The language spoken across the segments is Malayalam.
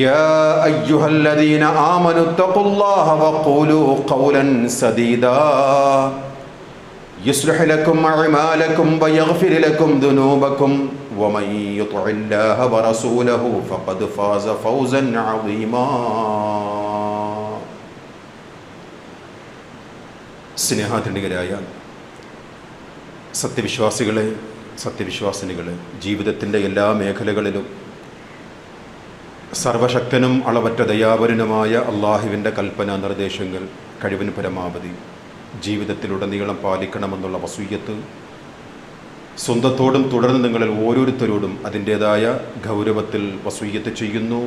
يا أيها الذين آمنوا اتقوا الله وقولوا قولا سديدا يصلح لكم أعمالكم ويغفر لكم ذنوبكم ومن يطع الله ورسوله فقد فاز فوزا عظيما. സ്നേഹാധനികരായ സത്യവിശ്വാസികളെ, സത്യവിശ്വാസിനികളെ, ജീവിതത്തിൻ്റെ എല്ലാ മേഖലകളിലും സർവശക്തനും അളവറ്റ ദയാപരനുമായ അള്ളാഹുവിൻ്റെ കൽപ്പന നിർദ്ദേശങ്ങൾ കഴിവിന് പരമാവധി ജീവിതത്തിലുടനീളം പാലിക്കണമെന്നുള്ള വസൂയത്ത് സ്വന്തത്തോടും തുടർന്ന് നിങ്ങളിൽ ഓരോരുത്തരോടും അതിൻ്റേതായ ഗൗരവത്തിൽ വസൂയത്ത് ചെയ്യുന്നു,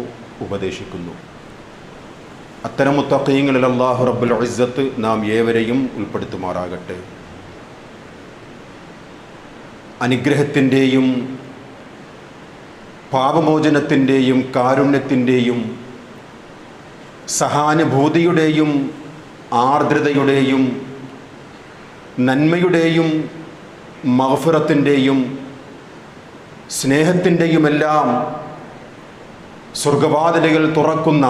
ഉപദേശിക്കുന്നു. അത്തരം മുത്തഖീങ്ങളിൽ അല്ലാഹു റബ്ബുൽ ഇസ്സത്ത് നാം ഏവരെയും ഉൾപ്പെടുത്തുമാറാകട്ടെ. അനുഗ്രഹത്തിൻ്റെയും പാപമോചനത്തിൻ്റെയും കാരുണ്യത്തിൻ്റെയും സഹാനുഭൂതിയുടെയും ആർദ്രതയുടെയും നന്മയുടെയും മഗ്ഫിറത്തിൻ്റെയും സ്നേഹത്തിൻ്റെയുമെല്ലാം സ്വർഗവാതിലുകൾ തുറക്കുന്ന,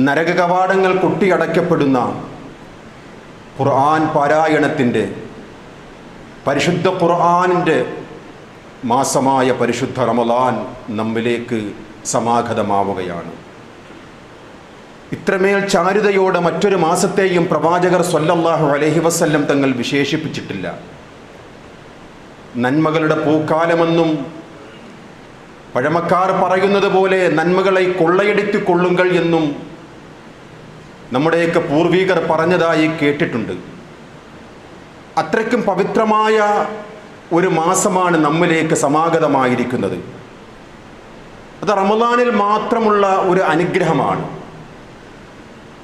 നരകകവാടങ്ങൾ കൊട്ടിയടയ്ക്കപ്പെടുന്ന ഖുർആൻ പാരായണത്തിൻ്റെ, പരിശുദ്ധ ഖുർആനിൻ്റെ മാസമായ പരിശുദ്ധ റമളാൻ നമ്മിലേക്ക് സമാഗതമാവുകയാണ്. ഇത്രമേൽ ചാരുതയോടെ മറ്റൊരു മാസത്തെയും പ്രവാചകർ സ്വല്ലല്ലാഹു അലൈഹി വസല്ലം തങ്ങൾ വിശേഷിപ്പിച്ചിട്ടില്ല. നന്മകളുടെ പൂക്കാലമെന്നും പഴമക്കാർ പറയുന്നത് പോലെ നന്മകളെ കൊള്ളയെടുത്ത് കൊള്ളുങ്ങൾ എന്നും നമ്മുടെയൊക്കെ പൂർവികർ പറഞ്ഞതായി കേട്ടിട്ടുണ്ട്. അത്രയ്ക്കും പവിത്രമായ ഒരു മാസമാണ് നമ്മിലേക്ക് സമാഗതമായിരിക്കുന്നത്. അത് റമളാനിൽ മാത്രമുള്ള ഒരു അനുഗ്രഹമാണ്.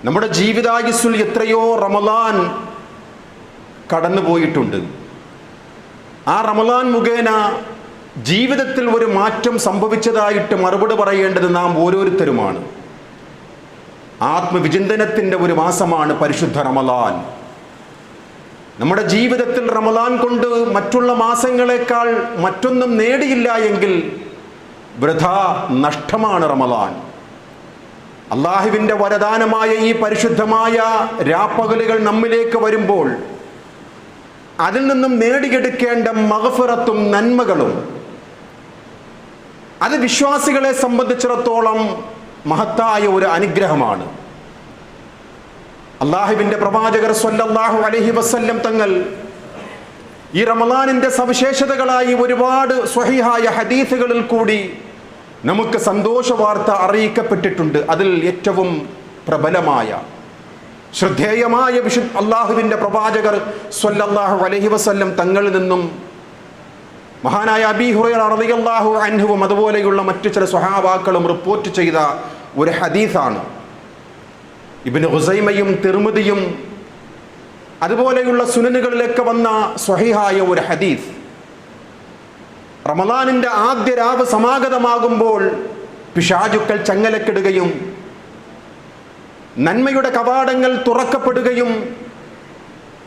നമ്മുടെ ജീവിതായുസ്സിൽ എത്രയോ റമളാൻ കടന്നുപോയിട്ടുണ്ട്. ആ റമളാൻ മുഖേന ജീവിതത്തിൽ ഒരു മാറ്റം സംഭവിച്ചതായിട്ട് മറുപടി പറയേണ്ടത് നാം ഓരോരുത്തരുമാണ്. ആത്മവിചിന്തനത്തിൻ്റെ ഒരു മാസമാണ് പരിശുദ്ധ റമളാൻ. നമ്മുടെ ജീവിതത്തിൽ റമളാൻ കൊണ്ട് മറ്റുള്ള മാസങ്ങളെക്കാൾ മറ്റൊന്നും നേടിയില്ല എങ്കിൽ വൃഥാ നഷ്ടമാണ് റമളാൻ. അള്ളാഹുവിൻ്റെ വരദാനമായ ഈ പരിശുദ്ധമായ രാപ്പകലുകൾ നമ്മിലേക്ക് വരുമ്പോൾ അതിൽ നിന്നും നേടിയെടുക്കേണ്ട മഗ്ഫിറത്തും നന്മകളും അത് വിശ്വാസികളെ സംബന്ധിച്ചിടത്തോളം മഹത്തായ ഒരു അനുഗ്രഹമാണ്. അള്ളാഹുവിൻ്റെ പ്രവാചകർ സ്വല്ലല്ലാഹു അലൈഹി വസല്ലം തങ്ങൾ ഈ റമളാനിൻ്റെ സവിശേഷതകളായി ഒരുപാട് സ്വഹീഹായ ഹദീസുകളിൽ കൂടി നമുക്ക് സന്തോഷ വാർത്ത അറിയിക്കപ്പെട്ടിട്ടുണ്ട്. അതിൽ ഏറ്റവും പ്രബലമായ ശ്രദ്ധേയമായ അള്ളാഹുവിൻ്റെ പ്രവാചകർ സ്വല്ലല്ലാഹു അലൈഹി വസല്ലം തങ്ങളിൽ നിന്നും മഹാനായ അബീ ഹുറൈറ റളിയല്ലാഹു അൻഹുവും അതുപോലെയുള്ള മറ്റു ചില സ്വഹാബാക്കളും റിപ്പോർട്ട് ചെയ്ത ഒരു ഹദീസാണ്. ഇബ്നു ഖുസൈമയും തിർമിദിയും അതുപോലെയുള്ള സുനനുകളിലൊക്കെ വന്ന സ്വഹീഹായ ഒരു ഹദീസ്. റമളാനിൻ്റെ ആദ്യ രാവ് സമാഗതമാകുമ്പോൾ പിശാചുക്കൾ ചങ്ങലക്കിടുകയും നന്മയുടെ കവാടങ്ങൾ തുറക്കപ്പെടുകയും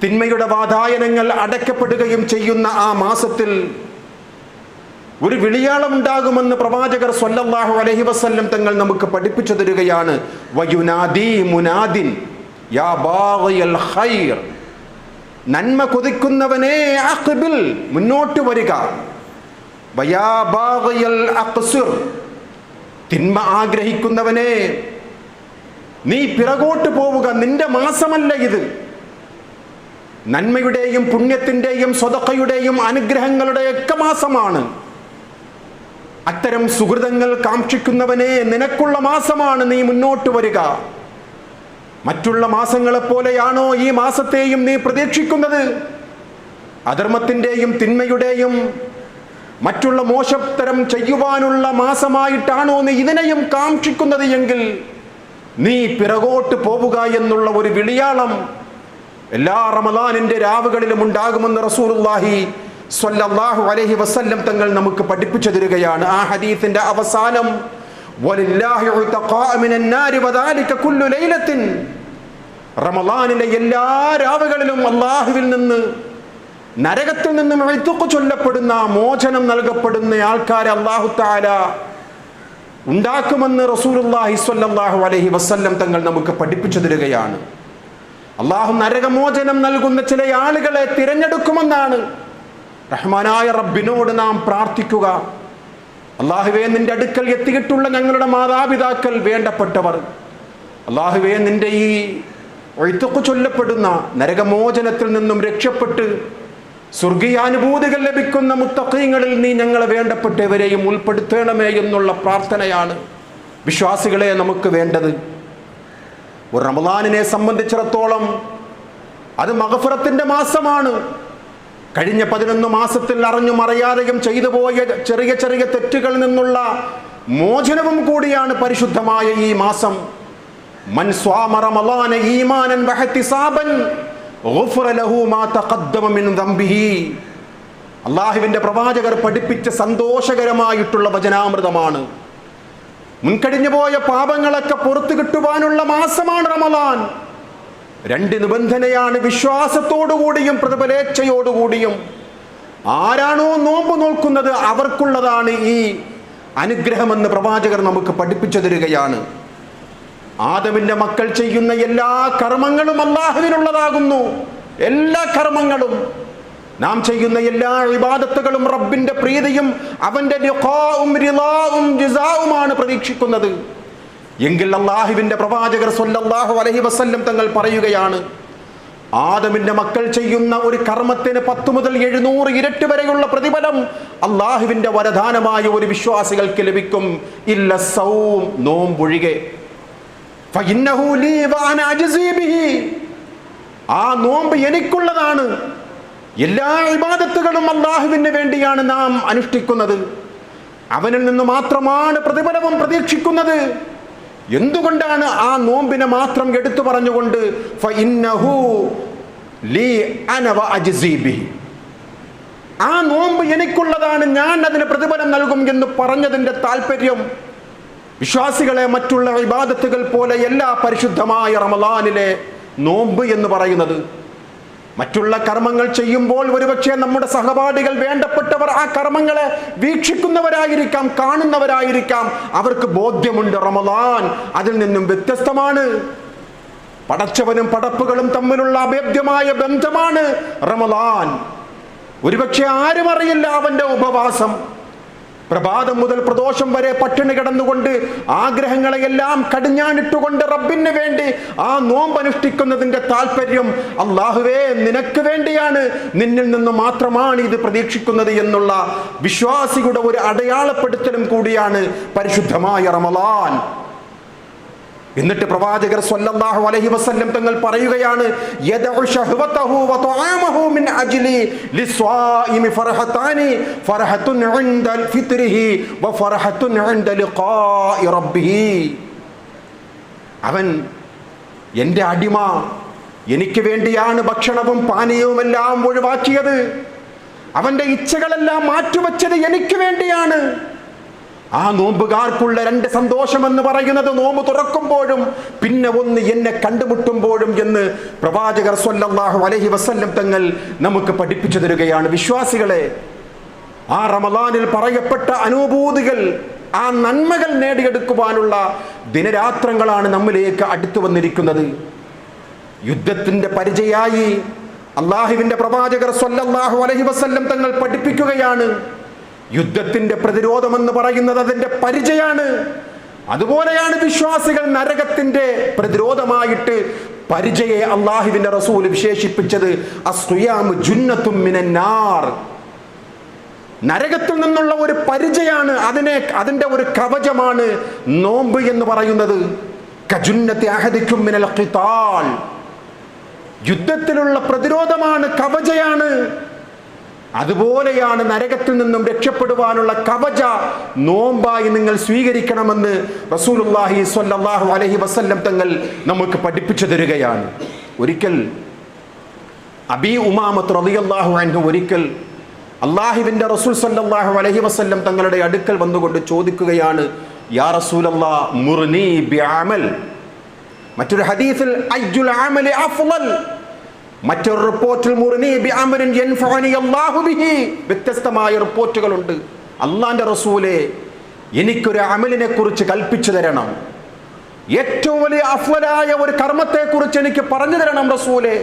തിന്മയുടെ വാതായനങ്ങൾ അടയ്ക്കപ്പെടുകയും ചെയ്യുന്ന ആ മാസത്തിൽ ഒരു വിളിയാളം ഉണ്ടാകുമെന്ന് പ്രവാചകർ സ്വല്ലല്ലാഹു അലൈഹി വസല്ലം തങ്ങൾ നമുക്ക് പഠിപ്പിച്ചു തരികയാണ്. വയുനാദി മുനാദിൻ യാ ബാഗിയൽ ഖൈർ, നന്മ കൊതിക്കുന്നവനെ അഖ്ബിൽ, മുന്നോട്ട് വരിക. വയാ ബാഗിയൽ അഖ്സിർ, തിന്മ ആഗ്രഹിക്കുന്നവനെ നീ പിറകോട്ട് പോവുക, നിന്റെ മാസമല്ല ഇത്. നന്മയുടെയും പുണ്യത്തിൻ്റെയും സ്വതഖയുടെയും അനുഗ്രഹങ്ങളുടെയൊക്കെ മാസമാണ്. അത്തരം സുഹൃതങ്ങൾ കാക്ഷിക്കുന്നവനെ നിനക്കുള്ള മാസമാണ്, നീ മുന്നോട്ട് വരിക. മറ്റുള്ള മാസങ്ങളെപ്പോലെയാണോ ഈ മാസത്തെയും നീ പ്രതീക്ഷിക്കുന്നത്? അധർമ്മത്തിൻ്റെയും തിന്മയുടെയും മറ്റുള്ള മോശത്തരം ചെയ്യുവാനുള്ള മാസമായിട്ടാണോ നീ ഇതിനെയും കാക്ഷിക്കുന്നത് എങ്കിൽ നീ പിറകോട്ട് പോവുക എന്നുള്ള ഒരു വിളിയാളം എല്ലാ റമളാനിൻ്റെ രാവുകളിലും ഉണ്ടാകുമെന്ന് റസൂലുള്ളാഹി സ്വല്ലല്ലാഹു അലൈഹി വസല്ലം തങ്ങൾ നമുക്ക് പഠിപ്പിച്ചു തരികയാണ്. ആ ഹദീസിന്റെ അവസാനം വലില്ലാഹി ഉതഖാ മിനൻ നാരി വദാലിക കുല്ലു ലൈലത്തിൻ, റമളാനിലെ എല്ലാ രാവുകളിലും അല്ലാഹുവിൽ നിന്ന് നരകത്തിൽ നിന്നും ഇത്ഖ് ചൊല്ലപ്പെടുന്ന, മോചനം നൽകപ്പെടുന്ന ആൾക്കാരെ അല്ലാഹു തആല ഉണ്ടാക്കുമെന്ന് റസൂലുള്ളാഹി സ്വല്ലല്ലാഹു അലൈഹി വസല്ലം തങ്ങൾ നമുക്ക് പഠിപ്പിച്ചു തരികയാണ്. അള്ളാഹു നരകമോചനം നൽകുന്ന ചില ആളുകളെ തിരഞ്ഞെടുക്കുമെന്നാണ്. റഹ്മാനായ റബ്ബിനോട് നാം പ്രാർത്ഥിക്കുക, അള്ളാഹുവേ നിന്റെ അടുക്കൽ എത്തിയിട്ടുള്ള ഞങ്ങളുടെ മാതാപിതാക്കൾ, വേണ്ടപ്പെട്ടവർ, അള്ളാഹുവേ നിന്റെ ഈ ഒഴുത്തുക്ക് ചൊല്ലപ്പെടുന്ന നരകമോചനത്തിൽ നിന്നും രക്ഷപ്പെട്ട് സ്വർഗീയാനുഭൂതികൾ ലഭിക്കുന്ന മുത്തഖീങ്ങളിൽ നീ ഞങ്ങളെ വേണ്ടപ്പെട്ടവരെയും ഉൾപ്പെടുത്തണമേ എന്നുള്ള പ്രാർത്ഥനയാണ് വിശ്വാസികളെ നമുക്ക് വേണ്ടത്. ഒരു റമളാനിനെ സംബന്ധിച്ചിടത്തോളം അത് മഗ്ഫിറത്തിന്റെ മാസമാണ്. കഴിഞ്ഞ 11 മാസത്തിൽ അറിഞ്ഞും അറിയാതെയും ചെയ്തു പോയ ചെറിയ ചെറിയ തെറ്റുകളിൽ നിന്നുള്ള മോചനവും കൂടിയാണ് പരിശുദ്ധമായ ഈ മാസം. മൻ സ്വാമ റമളാന ഈമാനൻ വഹ്തിസാബൻ ഗുഫിറ ലഹു മാ തഖദ്ദമ മിൻ ദംബിഹി. അല്ലാഹുവിന്റെ പ്രവാചകർ പഠിപ്പിച്ച സന്തോഷകരമായിട്ടുള്ള വചനാമൃതമാണ്. മുൻകഴിഞ്ഞു പോയ പാപങ്ങളൊക്കെ പുറത്തു കിട്ടുവാനുള്ള മാസമാണ് റമളാൻ. 2 നിബന്ധനയാണ്, വിശ്വാസത്തോടുകൂടിയും പ്രതിഫലേച്ഛയോടുകൂടിയും. ആരാണോ നോമ്പ് നോക്കുന്നത് അവർക്കുള്ളതാണ് ഈ അനുഗ്രഹമെന്ന് പ്രവാചകർ നമുക്ക് പഠിപ്പിച്ചു തരികയാണ്. ആദമിന്റെ മക്കൾ ചെയ്യുന്ന എല്ലാ കർമ്മങ്ങളും അല്ലാഹുവിനുള്ളതാകുന്നു. എല്ലാ കർമ്മങ്ങളും, നാം ചെയ്യുന്ന എല്ലാ ഇബാദത്തുകളും റബ്ബിന്റെ പ്രീതിയും അവന്റെ ലിഖാഉം റിളാഉം ജസാഉമാണ് പ്രതീക്ഷിക്കുന്നത്. എങ്കിൽ അല്ലാഹുവിന്റെ പ്രവാചകർ സ്വല്ലല്ലാഹു അലൈഹി വസല്ലം തങ്ങൾ പറയുകയാണ്, ആദമിന്റെ മക്കൾ ചെയ്യുന്ന ഒരു കർമ്മത്തിന് 10 മുതൽ 700 ഇരട്ടി വരെയുള്ള പ്രതിഫലം അല്ലാഹുവിന്റെ വരദാനമായ ഒരു വിശ്വാസികൾക്ക് ലഭിക്കും. ഇല്ല സൗം, നോമ്പൊഴികെ. ഫഇന്നഹു ലീ വഅന അജ്സീ ബിഹി, ആ നോമ്പ് എനിക്കുള്ളതാണ്. എല്ലാ ഇബാദത്തുകളും അല്ലാഹുവിന് വേണ്ടിയാണ് നാം അനുഷ്ഠിക്കുന്നത്. അവനിൽ നിന്ന് മാത്രമാണ് പ്രതിഫലവും പ്രതീക്ഷിക്കുന്നത്. എന്തുകൊണ്ടാണ് ആ നോമ്പിനെ മാത്രം എടുത്തു പറഞ്ഞുകൊണ്ട് ഫഇന്നഹു ലീ അന വഅജ്സീ ബിഹി, ആ നോമ്പ് എനിക്കുള്ളതാണ്, ഞാൻ അതിന് പ്രതിഫലം നൽകും എന്ന് പറഞ്ഞതിന്റെ താല്പര്യം? വിശ്വാസികളെ, മറ്റുള്ള ഇബാദത്തുകൾ പോലെയല്ല പരിശുദ്ധമായ റമളാനിലെ നോമ്പ് എന്ന് പറയുന്നത്. മറ്റുള്ള കർമ്മങ്ങൾ ചെയ്യുമ്പോൾ ഒരുപക്ഷെ നമ്മുടെ സഹപാഠികൾ, വേണ്ടപ്പെട്ടവർ ആ കർമ്മങ്ങളെ വീക്ഷിക്കുന്നവരായിരിക്കാം, കാണുന്നവരായിരിക്കാം. അവർക്ക് ബോധ്യമുണ്ട് റമളാൻ അതിൽ നിന്നും വ്യത്യസ്തമാണ്. പടച്ചവനും പടപ്പുകളും തമ്മിലുള്ള അഭേദ്യമായ ബന്ധമാണ് റമളാൻ. ഒരുപക്ഷെ ആരും അറിയില്ല അവന്റെ ഉപവാസം. പ്രഭാതം മുതൽ പ്രദോഷം വരെ പട്ടിണി കിടന്നുകൊണ്ട് ആഗ്രഹങ്ങളെയെല്ലാം കടിഞ്ഞാണിട്ടുകൊണ്ട് റബ്ബിന് വേണ്ടി ആ നോമ്പ് അനുഷ്ഠിക്കുന്നതിന്റെ താല്പര്യം അല്ലാഹുവേ നിനക്ക് വേണ്ടിയാണ്, നിന്നിൽ നിന്ന് മാത്രമാണ് ഇത് പ്രതീക്ഷിക്കുന്നത് എന്നുള്ള വിശ്വാസിയുടെ ഒരു അടയാളപ്പെടുത്തലും കൂടിയാണ് പരിശുദ്ധമായ റമളാൻ. എന്നിട്ട് പ്രവാചകർ സ്വല്ലല്ലാഹു അലൈഹി വസല്ലം തങ്ങൾ പറയുകയാണ്, യദഉ ശഹ്വതഹു വതആമഹു മിൻ അജ്ലി ലിസ്വാഇമി ഫർഹതാനി ഫർഹത്തുൻ ഇൻദ ഫിത്രിഹി വഫർഹത്തുൻ ഇൻദ ലിഖാഇ റബ്ബിഹി. അവൻ, എൻ്റെ അടിമ, എനിക്ക് വേണ്ടിയാണ് ഭക്ഷണവും പാനീയവും എല്ലാം ഒഴിവാക്കിയത്. അവന്റെ ഇച്ഛകളെല്ലാം മാറ്റിവെച്ചത് എനിക്ക് വേണ്ടിയാണ്. ആ നോമ്പുകാർക്കുള്ള 2 സന്തോഷം എന്ന് പറയുന്നത് നോമ്പ് തുറക്കുമ്പോഴും പിന്നെ ഒന്ന് എന്നെ കണ്ടുമുട്ടുമ്പോഴും എന്ന് പ്രവാചകർ സ്വല്ലല്ലാഹു അലൈഹി വസല്ലം തങ്ങൾ നമുക്ക് പഠിപ്പിച്ചു തരികയാണ്. വിശ്വാസികളെ, ആ റമളാനിൽ പറയപ്പെട്ട അനുഭൂതികൾ, ആ നന്മകൾ നേടിയെടുക്കുവാനുള്ള ദിനരാത്രങ്ങളാണ് നമ്മിലേക്ക് അടുത്തു വന്നിരിക്കുന്നത്. യുദ്ധത്തിന്റെ പരിചയായി അല്ലാഹുവിന്റെ പ്രവാചകർ സ്വല്ലല്ലാഹു അലൈഹി വസല്ലം തങ്ങൾ പഠിപ്പിക്കുകയാണ്, യുദ്ധത്തിന്റെ പ്രതിരോധം എന്ന് പറയുന്നത് അതിന്റെ പരിചയാണ്. അതുപോലെയാണ് വിശ്വാസികൾ നരകത്തിന്റെ പ്രതിരോധമായിട്ട് പരിചയെ അല്ലാഹുവിന്റെ റസൂൽ വിശേഷിപ്പിച്ചത്. അസ്റിയാമു ജുന്നത്തും മിനന്നാർ, നരകത്തിൽ നിന്നുള്ള ഒരു പരിചയാണ്, അതിന്റെ ഒരു കവചമാണ് നോമ്പ് എന്ന് പറയുന്നത്. കജുന്നത്തി അഹദിക്കും മിനൽ ഖിതാൽ, യുദ്ധത്തിലുള്ള പ്രതിരോധമാണ്, കവചയാണ്. അതുപോലെയാണ് നരകത്തിൽ നിന്നും രക്ഷപ്പെടുവാനുള്ള കവച നോമ്പായി നിങ്ങൾ സ്വീകരിക്കണമെന്ന് റസൂലുള്ളാഹി സ്വല്ലല്ലാഹു അലൈഹി വസല്ലം തങ്ങൾ നമുക്ക് പഠിപ്പിച്ചു തരികയാണ്. ഒരിക്കൽ അബീ ഉമാമത്ത് റളിയല്ലാഹു അൻഹു ഒരിക്കൽ അല്ലാഹുവിന്റെ റസൂൽ സ്വല്ലല്ലാഹു അലൈഹി വസല്ലം തങ്ങളുടെ അടുക്കൽ വന്നുകൊണ്ട് ചോദിക്കുകയാണ്, യാ റസൂലല്ലാഹ് മുർനി ബിഅമൽ. മറ്റൊരു ഹദീസിൽ അയ്യുൽ അമലി അഫ്ളൽ, മറ്റൊരു റിപ്പോർട്ടിൽ മുർനി ബിഅമലിൻ യൻഫഉനി അല്ലാഹു ബിഹി. വ്യത്യസ്തമായ റിപ്പോർട്ടുകളുണ്ട്. അല്ലാഹുവിന്റെ റസൂലേ, എനിക്കൊരു അമലിനെ കുറിച്ച് കൽപ്പിച്ചു തരണം, ഏറ്റവും വലിയ അഫ്ളലായ ഒരു കർമ്മത്തെക്കുറിച്ച് എനിക്ക് പറഞ്ഞു തരണം റസൂലേ,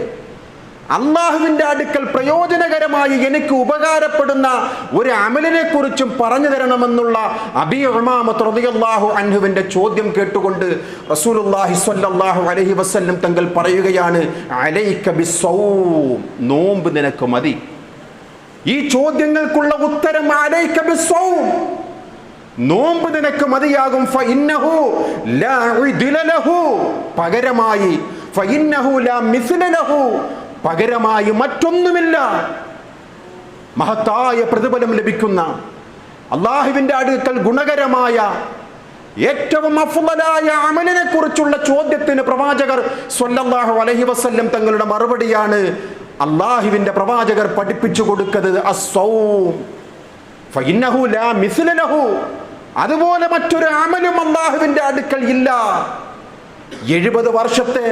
അള്ളാഹുവിൻ്റെ അടുക്കൽ പ്രയോജനകരമായി എനിക്ക് ഉപകാരപ്പെടുന്ന ഒരു അമലിനെ കുറിച്ചും പറഞ്ഞു തരണമെന്നുള്ള അബീ ഉമാമത്ത് റളിയല്ലാഹു അൻഹുവിൻ്റെ ചോദ്യം കേട്ടുകൊണ്ട് റസൂലുള്ളാഹി സ്വല്ലല്ലാഹു അലൈഹി വസല്ലം തങ്ങൾ പറയുകയാണ്, അലൈക ബിസ്സൗം, നോമ്പ് നിനക്ക് മതി. ഈ ചോദ്യങ്ങൾക്കുള്ള ഉത്തരം അലൈക ബിസ്സൗം, നോമ്പ് നിനക്ക് മതിയാകും. ഫഇന്നഹു ലാ ഉദ്ല ലഹു, പകരമായി, ഫഇന്നഹു ലാ മിസ്ല ലഹു, പകരമായി മറ്റൊന്നുമില്ല. മഹത്തായ പ്രതിഫലം ലഭിക്കുന്ന, അള്ളാഹുവിൻ്റെ അടുക്കൽ ഗുണകരമായ ഏറ്റവും അഫ്ളലായ അമലിനെ കുറിച്ചുള്ള ചോദ്യത്തിന് പ്രവാചകർ സ്വല്ലല്ലാഹു അലൈഹി വസല്ലം തങ്ങളുടെ മറുപടിയാണ് അള്ളാഹുവിൻ്റെ പ്രവാചകർ പഠിപ്പിച്ചു കൊടുക്കുന്നത് അസ്സൗം ഫഇന്നഹു ലാ മിസ്ല ലഹു, അതുപോലെ മറ്റൊരു അമലും അള്ളാഹുവിൻ്റെ അടുക്കൽ ഇല്ല. 70 വർഷത്തെ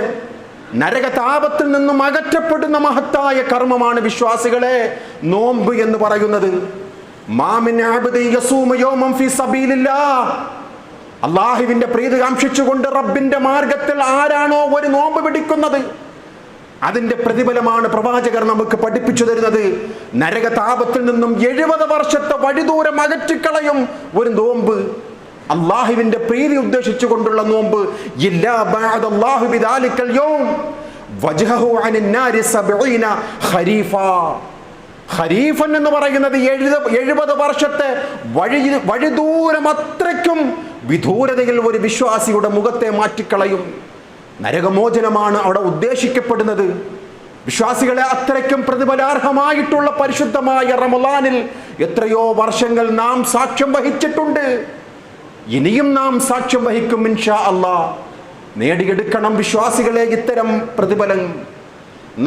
നരകതാപത്തിൽ നിന്നും അകറ്റപ്പെടുന്ന മഹത്തായ കർമ്മമാണ് വിശ്വാസികളെ നോമ്പ് എന്ന് പറയുന്നത്. മാമിൻ അബ്ദി യസൂമു യൗമൻ ഫീ സബീലില്ലാഹ്, അള്ളാഹുവിൻ്റെ പ്രീതി കാംക്ഷിച്ചുകൊണ്ട് റബ്ബിന്റെ മാർഗത്തിൽ ആരാണോ ഒരു നോമ്പ് പിടിക്കുന്നത്, അതിന്റെ പ്രതിഫലമാണ് പ്രവാചകർ നമുക്ക് പഠിപ്പിച്ചു തരുന്നത്. നരകതാപത്തിൽ നിന്നും 70 വർഷത്തെ വഴിദൂരം അകറ്റിക്കളയും ഒരു നോമ്പ്, അള്ളാഹുവിന്റെ പ്രീതി ഉദ്ദേശിച്ചുകൊണ്ടുള്ള നോമ്പ്. ഇല്ലാ ബഅദല്ലാഹു ബിദാലിക്കൽ യൗം വജ്ഹഹു അനിൻ നാരി 70 ഖരീഫാ. ഖരീഫൻ എന്ന് പറയുന്നത് 70 വർഷത്തെ വഴിദൂരം അത്രയ്ക്കും വിദൂരതയിൽ ഒരു വിശ്വാസിയുടെ മുഖത്തെ മാറ്റിക്കളയും. നരകമോചനമാണ് അവിടെ ഉദ്ദേശിക്കപ്പെടുന്നത്. വിശ്വാസികളെ അത്രയ്ക്കും പ്രതിഫലാർഹമായിട്ടുള്ള പരിശുദ്ധമായ റമളാനിൽ എത്രയോ വർഷങ്ങൾ നാം സാക്ഷ്യം വഹിച്ചിട്ടുണ്ട്, ഇനിയും നാം സാക്ഷ്യം വഹിക്കും ഇൻഷാ അല്ലാഹ്. നേടിയെടുക്കണം വിശ്വാസികളെ ഇത്തരം പ്രതിഫലം.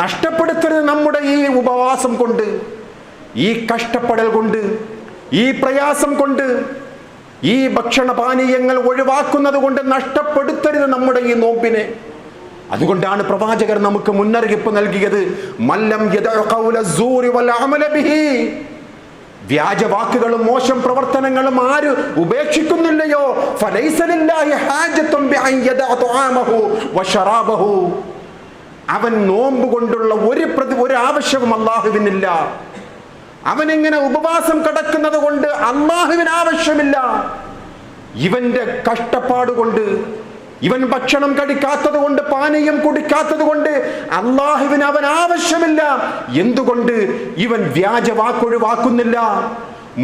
നഷ്ടപ്പെടുത്തരുത് നമ്മുടെ ഈ ഉപവാസം കൊണ്ട്, ഈ കഷ്ടപ്പെടൽ കൊണ്ട്, ഈ പ്രയാസം കൊണ്ട്, ഈ ഭക്ഷണപാനീയങ്ങൾ ഒഴിവാക്കുന്നത് കൊണ്ട് നഷ്ടപ്പെടുത്തരുത് നമ്മുടെ ഈ നോമ്പിനെ. അതുകൊണ്ടാണ് പ്രവാചകർ നമുക്ക് മുന്നറിയിപ്പ് നൽകിയത്, മല്ലം യദഉ ഖൗല സൂരി വൽ അമല ബിഹി, വ്യാജവാക്കുകളും മോശം പ്രവർത്തനങ്ങളും ആര് ഉപേക്ഷിക്കുന്നില്ലയോ, ഫലൈസ ലില്ലാഹി ഹാജത്തുൻ ബിഅൻ യദഅ തുആമഹു വശറാബഹു, അവൻ നോമ്പ് കൊണ്ടുള്ള ഒരു ആവശ്യവും അല്ലാഹുവിനില്ല. അവനിങ്ങനെ ഉപവാസം കിടക്കുന്നത് കൊണ്ട് അല്ലാഹുവിന് ആവശ്യമില്ല. ഇവന്റെ കഷ്ടപ്പാട് കൊണ്ട്, ഇവൻ ഭക്ഷണം കഴിക്കാത്തത് കൊണ്ട്, പാനീയം കുടിക്കാത്തത് കൊണ്ട് അല്ലാഹുവിന് അവൻ ആവശ്യമില്ല. എന്തുകൊണ്ട്? ഇവൻ വ്യാജവാക്കൊഴിവാക്കുന്നില്ല,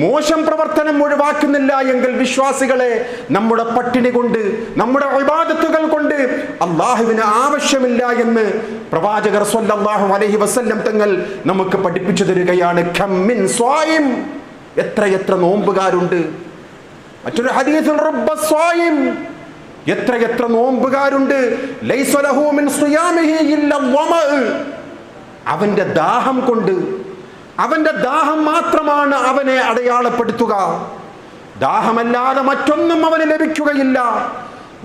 മോശം പ്രവർത്തനം ഒഴിവാക്കുന്നില്ല എങ്കിൽ വിശ്വാസികളെ നമ്മുടെ പട്ടിണി കൊണ്ട്, നമ്മുടെ ഇബാദത്തുകൾ കൊണ്ട് അല്ലാഹുവിന് ആവശ്യമില്ല എന്ന് പ്രവാചകർ സ്വല്ലല്ലാഹു അലൈഹി വസല്ലം തങ്ങൾ നമുക്ക് പഠിപ്പിച്ചു തരികയാണ്. ഖമ്മിൻ സ്വായിം, എത്രയെത്ര നോമ്പുകാരുണ്ട്. മറ്റൊരു ഹദീസിൽ റബ്ബ സ്വായിം, എത്രയെത്ര നോമ്പുകാരുണ്ട്. ലൈസ ലഹു മിൻ സിയാമിഹി ഇല്ല വമഅ, അവന്റെ ദാഹം കൊണ്ട്, അവന്റെ ദാഹം മാത്രമാണ് അവനെ അടയാളപ്പെടുത്തുക, ദാഹമല്ലാതെ മറ്റൊന്നും അവന് ലഭിക്കുകയില്ല.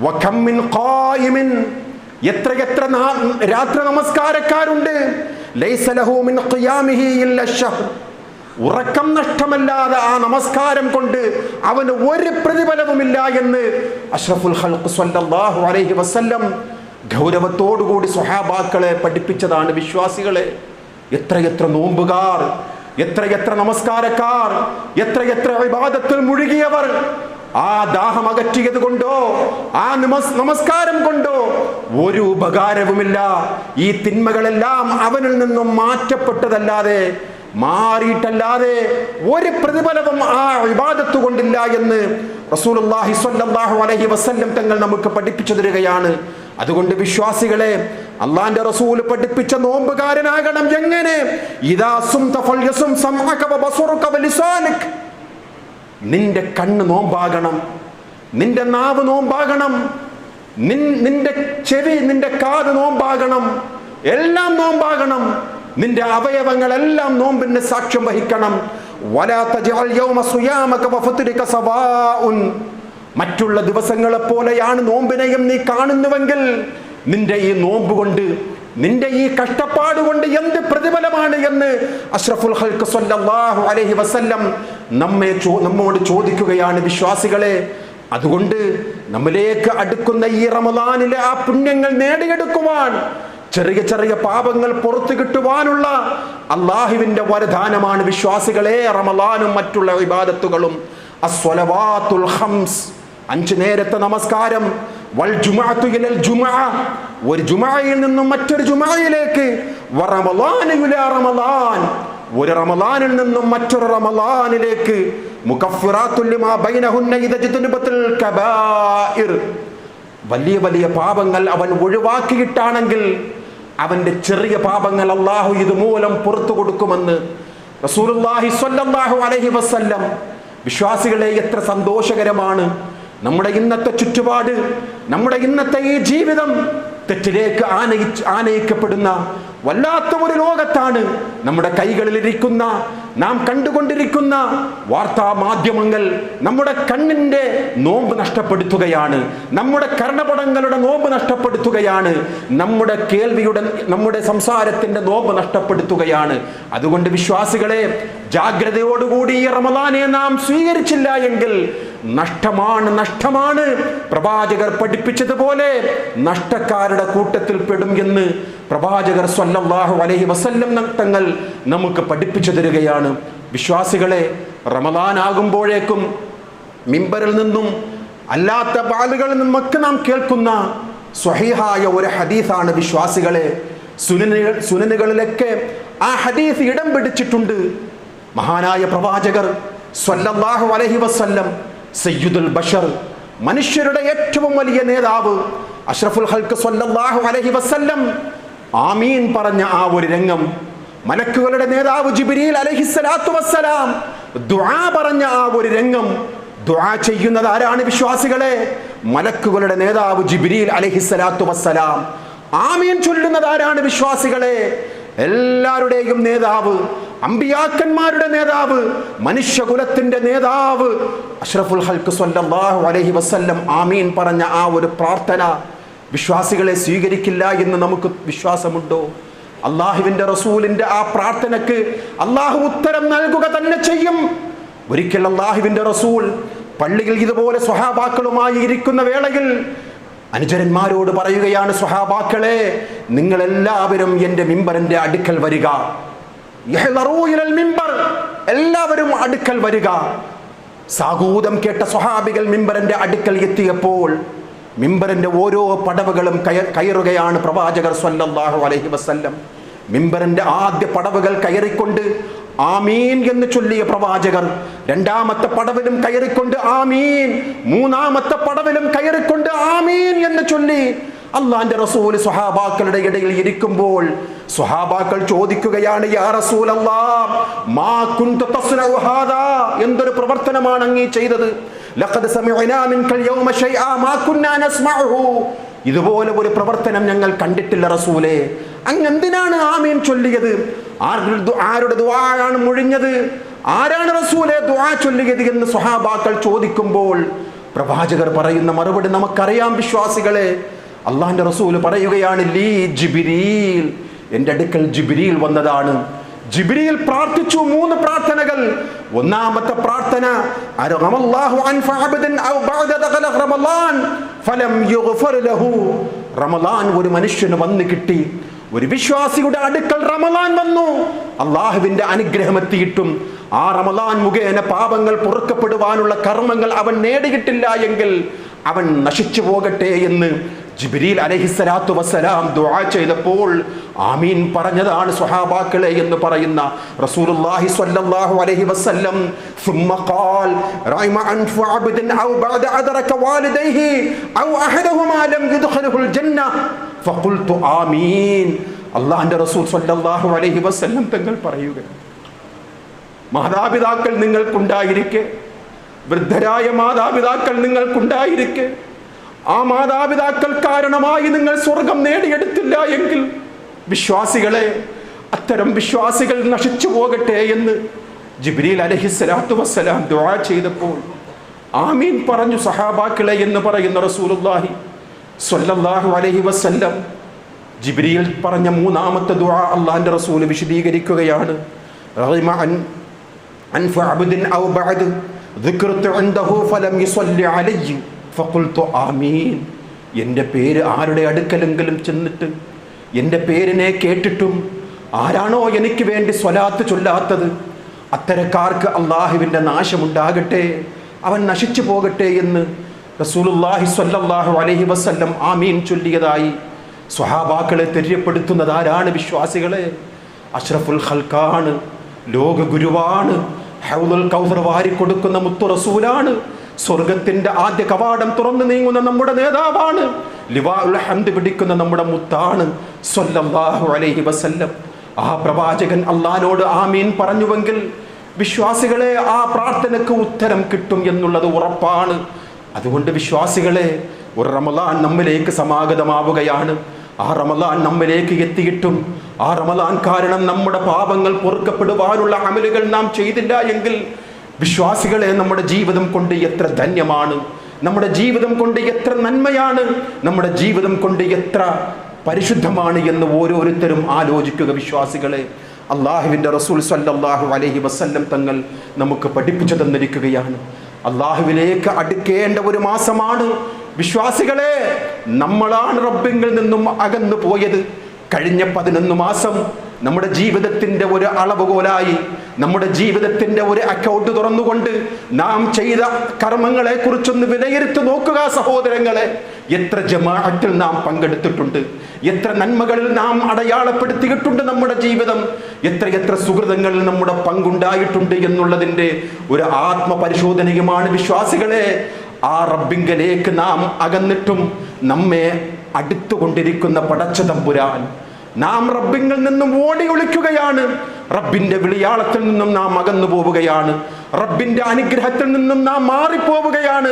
വകം മിൻ ഖായിമിൻ, എത്രയെത്ര രാത്രി നമസ്കാരക്കാരുണ്ട്. ലൈസ ലഹു മിൻ ഖിയാമിഹി ഇല്ല ശഹ്ർ, ഉറക്കം നഷ്ടമല്ലാതെ ആ നമസ്കാരം കൊണ്ട് അവന് ഒരു പ്രതിഫലവുമില്ല എന്ന് അഷ്റഫുൽ ഖൽഖ് സ്വല്ലല്ലാഹു അലൈഹി വസല്ലം ഗൗരവത്തോടുകൂടി സ്വഹാബാക്കളെ പഠിപ്പിച്ചതാണ്. വിശ്വാസികളെ, എത്രയെത്ര നോമ്പുകാർ, എത്രയെത്ര നമസ്കാരക്കാർ, എത്രയെത്ര ഇബാദത്തിൽ മുഴുകിയവർ, ആ ദാഹം അകറ്റിയത് കൊണ്ടോ ആ നമസ്കാരം കൊണ്ടോ ഒരു ഉപകാരവുമില്ല. ഈ തിന്മകളെല്ലാം അവനിൽ നിന്നും മാറ്റപ്പെട്ടതല്ലാതെ, മാറിയിട്ടല്ലാതെ ഒരു പ്രതിഫലവും ആ ഇബാദത്ത് കൊണ്ടില്ല എന്ന് റസൂലുള്ളാഹി സ്വല്ലല്ലാഹു അലൈഹി വസല്ലം തങ്ങൾ നമുക്ക് പഠിപ്പിച്ചു തരികയാണ്. അതുകൊണ്ട് വിശ്വാസികളെ, അള്ളാന്റെ റസൂൽ പഠിപ്പിച്ച നോമ്പുകാരനാകണം. എങ്ങനെ? ഇദാ സുംത ഫൽയസും സമഅക വബസറുക വലിസാനക, നിന്റെ കണ്ണ് നോമ്പാകണം, നിന്റെ നാവ് നോമ്പാകണം, നിന്റെ ചെവി, നിന്റെ കാത് നോമ്പാകണം, എല്ലാം നോമ്പാകണം. നിന്റെ അവയവങ്ങളെല്ലാം നോമ്പിന് സാക്ഷ്യം വഹിക്കണം. വലാ തജഅൽ യൗമ സിയാമക വഫത്രിക സവാഉൻ, മറ്റുള്ള ദിവസങ്ങളെ പോലെയാണ് നോമ്പിനെയും നീ കാണുന്നുവെങ്കിൽ നിന്റെ ഈ നോമ്പ് കൊണ്ട്, നിന്റെ ഈ കഷ്ടപ്പാട് കൊണ്ട് എന്ത് പ്രതിഫലമാണ് എന്ന് അഷ്റഫുൽ ഖൽഖ് സ്വല്ലല്ലാഹു അലൈഹി വസല്ലം നമ്മോട് ചോദിക്കുകയാണ്, വിശ്വാസികളെ, അതുകൊണ്ട് നമ്മിലേക്ക് അടുക്കുന്ന ഈ റമദാനിലെ ആ പുണ്യങ്ങൾ നേടിയെടുക്കുവാൻ, ചെറിയ ചെറിയ പാപങ്ങൾ പുറത്തു കിട്ടുവാനുള്ള അള്ളാഹുവിന്റെ വരദാനമാണ് വിശ്വാസികളെ റമദാനും മറ്റുള്ള ഇബാദത്തുകളും. അസ്വലവാത്തുൽ ഖംസ്, 5 നേരത്തെ നമസ്കാരം, വൽ ജുമുഅത്തു ഇലൽ ജുമുഅ, ഒരു ജുമുഅയിൽ നിന്നും മറ്റൊരു ജുമുഅയിലേക്ക്, വറമളാനു ഇലാ റമളാൻ, ഒരു റമളാനിൽ നിന്നും മറ്റൊരു റമളാനിലേക്ക്, മുകഫിറാത്തുൽ ലിമാ ബൈനഹുന്ന ഇദാ ജതനബത്തുൽ കബായിർ, വലിയ വലിയ പാപങ്ങൾ അവൻ ഒഴിവാക്കിയിട്ടാണെങ്കിൽ അവന്റെ ചെറിയ പാപങ്ങൾ അല്ലാഹു ഇതുമൂലം പുറത്തു കൊടുക്കുമെന്ന് റസൂലുള്ളാഹി സ്വല്ലല്ലാഹു അലൈഹി വസല്ലം. വിശ്വാസികളെ, എത്ര സന്തോഷകരമാണ് നമ്മുടെ ഇന്നത്തെ ചുറ്റുപാട്, നമ്മുടെ ഇന്നത്തെ ഈ ജീവിതം തെറ്റിലേക്ക് ആനയിക്കപ്പെടുന്ന വല്ലാത്ത ഒരു ലോകത്താണ്. നമ്മുടെ കൈകളിലിരിക്കുന്ന, നാം കണ്ടുകൊണ്ടിരിക്കുന്ന വാർത്താ മാധ്യമങ്ങൾ നമ്മുടെ കണ്ണിന്റെ നോമ്പ് നഷ്ടപ്പെടുത്തുകയാണ്, നമ്മുടെ കർണപടങ്ങളുടെ നോമ്പ് നഷ്ടപ്പെടുത്തുകയാണ്, നമ്മുടെ കേൾവിയുടെ, നമ്മുടെ സംസാരത്തിന്റെ നോമ്പ് നഷ്ടപ്പെടുത്തുകയാണ്. അതുകൊണ്ട് വിശ്വാസികളെ, ജാഗ്രതയോടുകൂടി ഈ റമദാനെ നാം സ്വീകരിച്ചില്ല എങ്കിൽ നഷ്ടമാണ്. പ്രവാചകർ പഠിപ്പിച്ചതുപോലെ നഷ്ടക്കാരുടെ കൂട്ടത്തിൽ പെടും എന്ന് പ്രവാചകർ സ്വല്ലല്ലാഹു അലൈഹി വസല്ലം തങ്ങൾ നമുക്ക് പഠിപ്പിച്ചു തരികയാണ്. വിശ്വാസികളെ, റമദാൻ ആകുമ്പോഴേക്കും മിമ്പറിൽ നിന്നും അല്ലാത്ത ആളുകളിൽ നിന്നുമൊക്കെ നാം കേൾക്കുന്ന സ്വഹീഹായ ഒരു ഹദീസാണ് വിശ്വാസികളെ. സുനനുകളിലൊക്കെ ആ ഹദീസ് ഇടം പിടിച്ചിട്ടുണ്ട്. മഹാനായ പ്രവാചകർ സ്വല്ലല്ലാഹു അലൈഹി വസല്ലം, സയ്യിദുൽ ബഷർ, മനുഷ്യരുടെ ഏറ്റവും വലിയ നേതാവ് അഷ്റഫുൽ ഖൽഖ് സ്വല്ലല്ലാഹു അലൈഹി വസല്ലം ആമീൻ പറഞ്ഞ ആ ഒരു രംഗം, മലക്കുകളുടെ നേതാവ് ജിബ്രീൽ അലൈഹിസ്സലാത്തു വസ്സലാം ദുആ പറഞ്ഞ ആ ഒരു രംഗം, ദുആ ചെയ്യുന്നത് ആരാണ് വിശ്വാസികളെ? മലക്കുകളുടെ നേതാവ് ജിബ്രീൽ അലൈഹിസ്സലാത്തു വസ്സലാം. ആമീൻ ചൊല്ലുന്നത് ആരാണ് വിശ്വാസികളെ? എല്ലാവരുടെയും നേതാവ്, അമ്പിയാക്കന്മാരുടെ നേതാവ്, മനുഷ്യകുലത്തിന്റെ നേതാവ് അഷ്റഫുൽ ഖൽഖ് സ്വല്ലല്ലാഹു അലൈഹി വസല്ലം ആമീൻ പറഞ്ഞ ആ ഒരു പ്രാർത്ഥന വിശ്വാസികളെ സ്വീകരിക്കില്ല എന്ന് നമുക്ക് വിശ്വാസമുണ്ടോ? അള്ളാഹുവിന്റെ റസൂലിന്റെ ആ പ്രാർത്ഥനക്ക് അള്ളാഹു ഉത്തരം നൽകുക തന്നെ ചെയ്യും. ഒരിക്കൽ അള്ളാഹുവിന്റെ റസൂൽ പള്ളിയിൽ ഇതുപോലെ സ്വഹാബാക്കളുമായി ഇരിക്കുന്ന വേളയിൽ അനുചരന്മാരോട് പറയുകയാണ്, സ്വഹാബാക്കളെ, നിങ്ങൾ എല്ലാവരും എൻ്റെ മിമ്പറിന്റെ അടുക്കൽ വരിക. എല്ലാവരും അടുക്കൽ വരിക. സാഗൂതം കേട്ട സ്വഹാബികൾ മിമ്പറിന്റെ അടുക്കൽ എത്തിയപ്പോൾ മിമ്പറിന്റെ ഓരോ പടവുകളും കയറുകയാണ് പ്രവാചകർ സ്വല്ലല്ലാഹു അലൈഹി വസല്ലം. മിമ്പറിന്റെ ആദ്യ പടവുകൾ കയറിക്കൊണ്ട് ആമീൻ എന്ന് ചൊല്ലിയ പ്രവാചകർ രണ്ടാമത്തെ പടവിലും കയറിക്കൊണ്ട് ആമീൻ, മൂന്നാമത്തെ പടവിലും കയറിക്കൊണ്ട് ആമീൻ എന്ന് ചൊല്ലി അള്ളാന്റെ റസൂൽ സ്വഹാബാക്കളുടെ ഇടയിൽ ഇരിക്കുമ്പോൾ സ്വഹാബാക്കൾ ചോദിക്കുകയാണ്, യാ റസൂലല്ലാഹ്, മാ കുൻത തസ്നഉ ഹാദാ, എന്തൊരു പ്രവർത്തനമാണ് അങ്ങ് ചെയ്തത്? ലഖദ് സമിഅനാ മിൻകൽ യൗമ ശൈആ മാ കുന്നാ നസ്മഉഹു, ഇതുപോലെ ഒരു പ്രവർത്തനം ഞങ്ങൾ കണ്ടിട്ടില്ല റസൂലേ. അങ്ങ് എന്തിനാണ് ആമീൻ ചൊല്ലിയത്? ആരുടെ ദുആയാണ് മുഴിഞ്ഞത്? ആരാണ് റസൂലേ ദുആ ചൊല്ലിയത് എന്ന് സ്വഹാബാക്കൾ ചോദിക്കുമ്പോൾ പ്രവാചകർ പറയുന്ന മറുപടി നമുക്കറിയാം വിശ്വാസികളെ. അള്ളാന്റെ റസൂൽ പറയുകയാണ്, ലീ ജിബ്രീൽ, എൻ്റെ അടുക്കൽ ജിബ്രീൽ വന്നതാണ്. ജിബ്രീൽ പ്രാർത്ഥിച്ചു 3 പ്രാർത്ഥനകൾ. ഒന്നാമത്തെ പ്രാർത്ഥന, റമളാൻ ഒരു മനുഷ്യന് വന്നു കിട്ടി, ഒരു വിശ്വാസിയുടെ അടുക്കൽ റമളാൻ വന്നു, അള്ളാഹുവിന്റെ അനുഗ്രഹം എത്തിയിട്ടും ആ റമളാൻ മുഖേന പാപങ്ങൾ പൊറുക്കപ്പെടുവാനുള്ള കർമ്മങ്ങൾ അവൻ നേടിയിട്ടില്ല എങ്കിൽ അവൻ നശിച്ചു പോകട്ടെ എന്ന് ജിബ്രീൽ അലൈഹിസ്സലാത്തു വസ്സലാം ദുആ ചെയ്തപ്പോൾ ആമീൻ പറഞ്ഞതാണ് സ്വഹാബാക്കളെ എന്ന് പറയുന്ന റസൂലുള്ളാഹി സ്വല്ലല്ലാഹു അലൈഹി വസല്ലം. ثم قال رحم انف عبد او بعد ادرك والديه او احدهما لم يدخله الجنه فقلت آمين. അല്ലാഹുവിന്റെ റസൂൽ സ്വല്ലല്ലാഹു അലൈഹി വസല്ലം തങ്ങൾ പറയുകയാണ്, മാതാപിതാക്കൾ നിങ്ങൾക്കുണ്ടായിരിക്കെ, വൃദ്ധരായ മാതാപിതാക്കൾ നിങ്ങൾക്കുണ്ടായിരിക്കെ, ആ മാതാപിതാക്കൾ കാരണമായി നിങ്ങൾ സ്വർഗം നേടിയെടുത്തില്ല എങ്കിൽ വിശ്വാസികളെ, അത്തരം വിശ്വാസികൾ നശിച്ചു പോകട്ടെ എന്ന് ജിബ്രീൽ അലൈഹിസ്സലാത്തു വസ്സലാം ദുആ ചെയ്തപ്പോൾ ആമീൻ പറഞ്ഞു സഹാബാക്കളെ എന്ന് പറയുന്ന റസൂലുള്ളാഹി സ്വല്ലല്ലാഹു അലൈഹി വസല്ലം. ജിബ്രീൽ പറഞ്ഞ മൂന്നാമത്തെ ദുആ അല്ലാഹുവിന്റെ റസൂൽ വിശദീകരിക്കുകയാണ്, അൻഫ അബ്ദിൻ ഔ ബഅദ് ദിക്റതു ഇൻദഹു ഫലം യുസല്ലി അലയ്യ ഫഖുൽതു ആമീൻ. എൻ്റെ പേര് ആരുടെ അടുക്കലെങ്കിലും ചെന്നിട്ട് എൻ്റെ പേരിനെ കേട്ടിട്ടും ആരാണോ എനിക്ക് വേണ്ടി സ്വലാത്ത് ചൊല്ലാത്തത്, അത്തരക്കാർക്ക് അള്ളാഹുവിൻ്റെ നാശമുണ്ടാകട്ടെ, അവൻ നശിച്ചു പോകട്ടെ എന്ന് റസൂലുള്ളാഹി സ്വല്ലല്ലാഹു അലൈഹി വസല്ലം ആമീൻ ചൊല്ലിയതായി സ്വഹാബാക്കളെ തെര്യപ്പെടുത്തുന്നത് ആരാണ്? വിശ്വാസികളെ, അഷ്റഫുൽ ഖൽഖാണ്, ലോക ഗുരുവാണ്, ഹൗദുൽ കൗസർ വാരിക്കൊടുക്കുന്ന മുത്തു റസൂലാണ്, സ്വർഗത്തിന്റെ ആദ്യ കവാടം തുറന്നു നീങ്ങുന്ന നമ്മുടെ നേതാവാണ്, ലിവാഉൽ ഹംദ് പിടിക്കുന്ന നമ്മുടെ മുത്താണ് സ്വല്ലല്ലാഹു അലൈഹി വസല്ലം. ആ പ്രവാചകൻ അള്ളാഹിനോട് ആമീൻ പറഞ്ഞുവെങ്കിൽ വിശ്വാസികളെ ആ പ്രാർത്ഥനയ്ക്ക് ഉത്തരം കിട്ടും എന്നുള്ളത് ഉറപ്പാണ്. അതുകൊണ്ട് വിശ്വാസികളെ, ഒരു റമളാൻ നമ്മിലേക്ക് സമാഗതമാവുകയാണ്. ആ റമളാൻ നമ്മിലേക്ക് എത്തിയിട്ടും ആ റമളാൻ കാരണം നമ്മുടെ പാപങ്ങൾ പൊറുക്കപ്പെടുവാനുള്ള അമലുകൾ നാം ചെയ്തില്ല എങ്കിൽ വിശ്വാസികളെ, നമ്മുടെ ജീവിതം കൊണ്ട് എത്ര ധന്യമാണ്, നമ്മുടെ ജീവിതം കൊണ്ട് എത്ര നന്മയാണ്, നമ്മുടെ ജീവിതം കൊണ്ട് എത്ര പരിശുദ്ധമാണ് എന്ന് ഓരോരുത്തരും ആലോചിക്കുക. വിശ്വാസികളെ, അള്ളാഹുവിൻ്റെ റസൂൽ സല്ലല്ലാഹു അലൈഹി വസല്ലം തങ്ങൾ നമുക്ക് പഠിപ്പിച്ചു തന്നിരിക്കുകയാണ്. അള്ളാഹുവിലേക്ക് അടുക്കേണ്ട ഒരു മാസമാണ്. വിശ്വാസികളെ, നമ്മളാണ് റബ്ബിൽ നിന്നും അകന്നു പോയത്. കഴിഞ്ഞ 11 മാസം നമ്മുടെ ജീവിതത്തിൻ്റെ ഒരു അളവുകോലായി, നമ്മുടെ ജീവിതത്തിൻ്റെ ഒരു അക്കൗണ്ട് തുറന്നുകൊണ്ട് നാം ചെയ്ത കർമ്മങ്ങളെ കുറിച്ചൊന്ന് വിലയിരുത്തി നോക്കുക സഹോദരങ്ങളെ. എത്ര ജമാഅത്തിൽ നാം പങ്കെടുത്തിട്ടുണ്ട്, എത്ര നന്മകളിൽ നാം അടയാളപ്പെടുത്തിയിട്ടുണ്ട് നമ്മുടെ ജീവിതം, എത്ര സുഹൃതങ്ങളിൽ നമ്മുടെ പങ്കുണ്ടായിട്ടുണ്ട് എന്നുള്ളതിൻ്റെ ഒരു ആത്മപരിശോധനയുമാണ് വിശ്വാസികളെ. ആ റബ്ബിങ്കലേക്ക് നാം അകന്നിട്ടും നമ്മെ അടുത്തുകൊണ്ടിരിക്കുന്ന പടച്ച തമ്പുരാൻ, നാം റബ്ബിങ്കിൽ നിന്നും ഓടി ഒളിക്കുകയാണ്, റബ്ബിന്റെ വിളിയാളത്തിൽ നിന്നും നാം അകന്നു പോവുകയാണ്, റബ്ബിന്റെ അനുഗ്രഹത്തിൽ നിന്നും നാം മാറിപ്പോവുകയാണ്,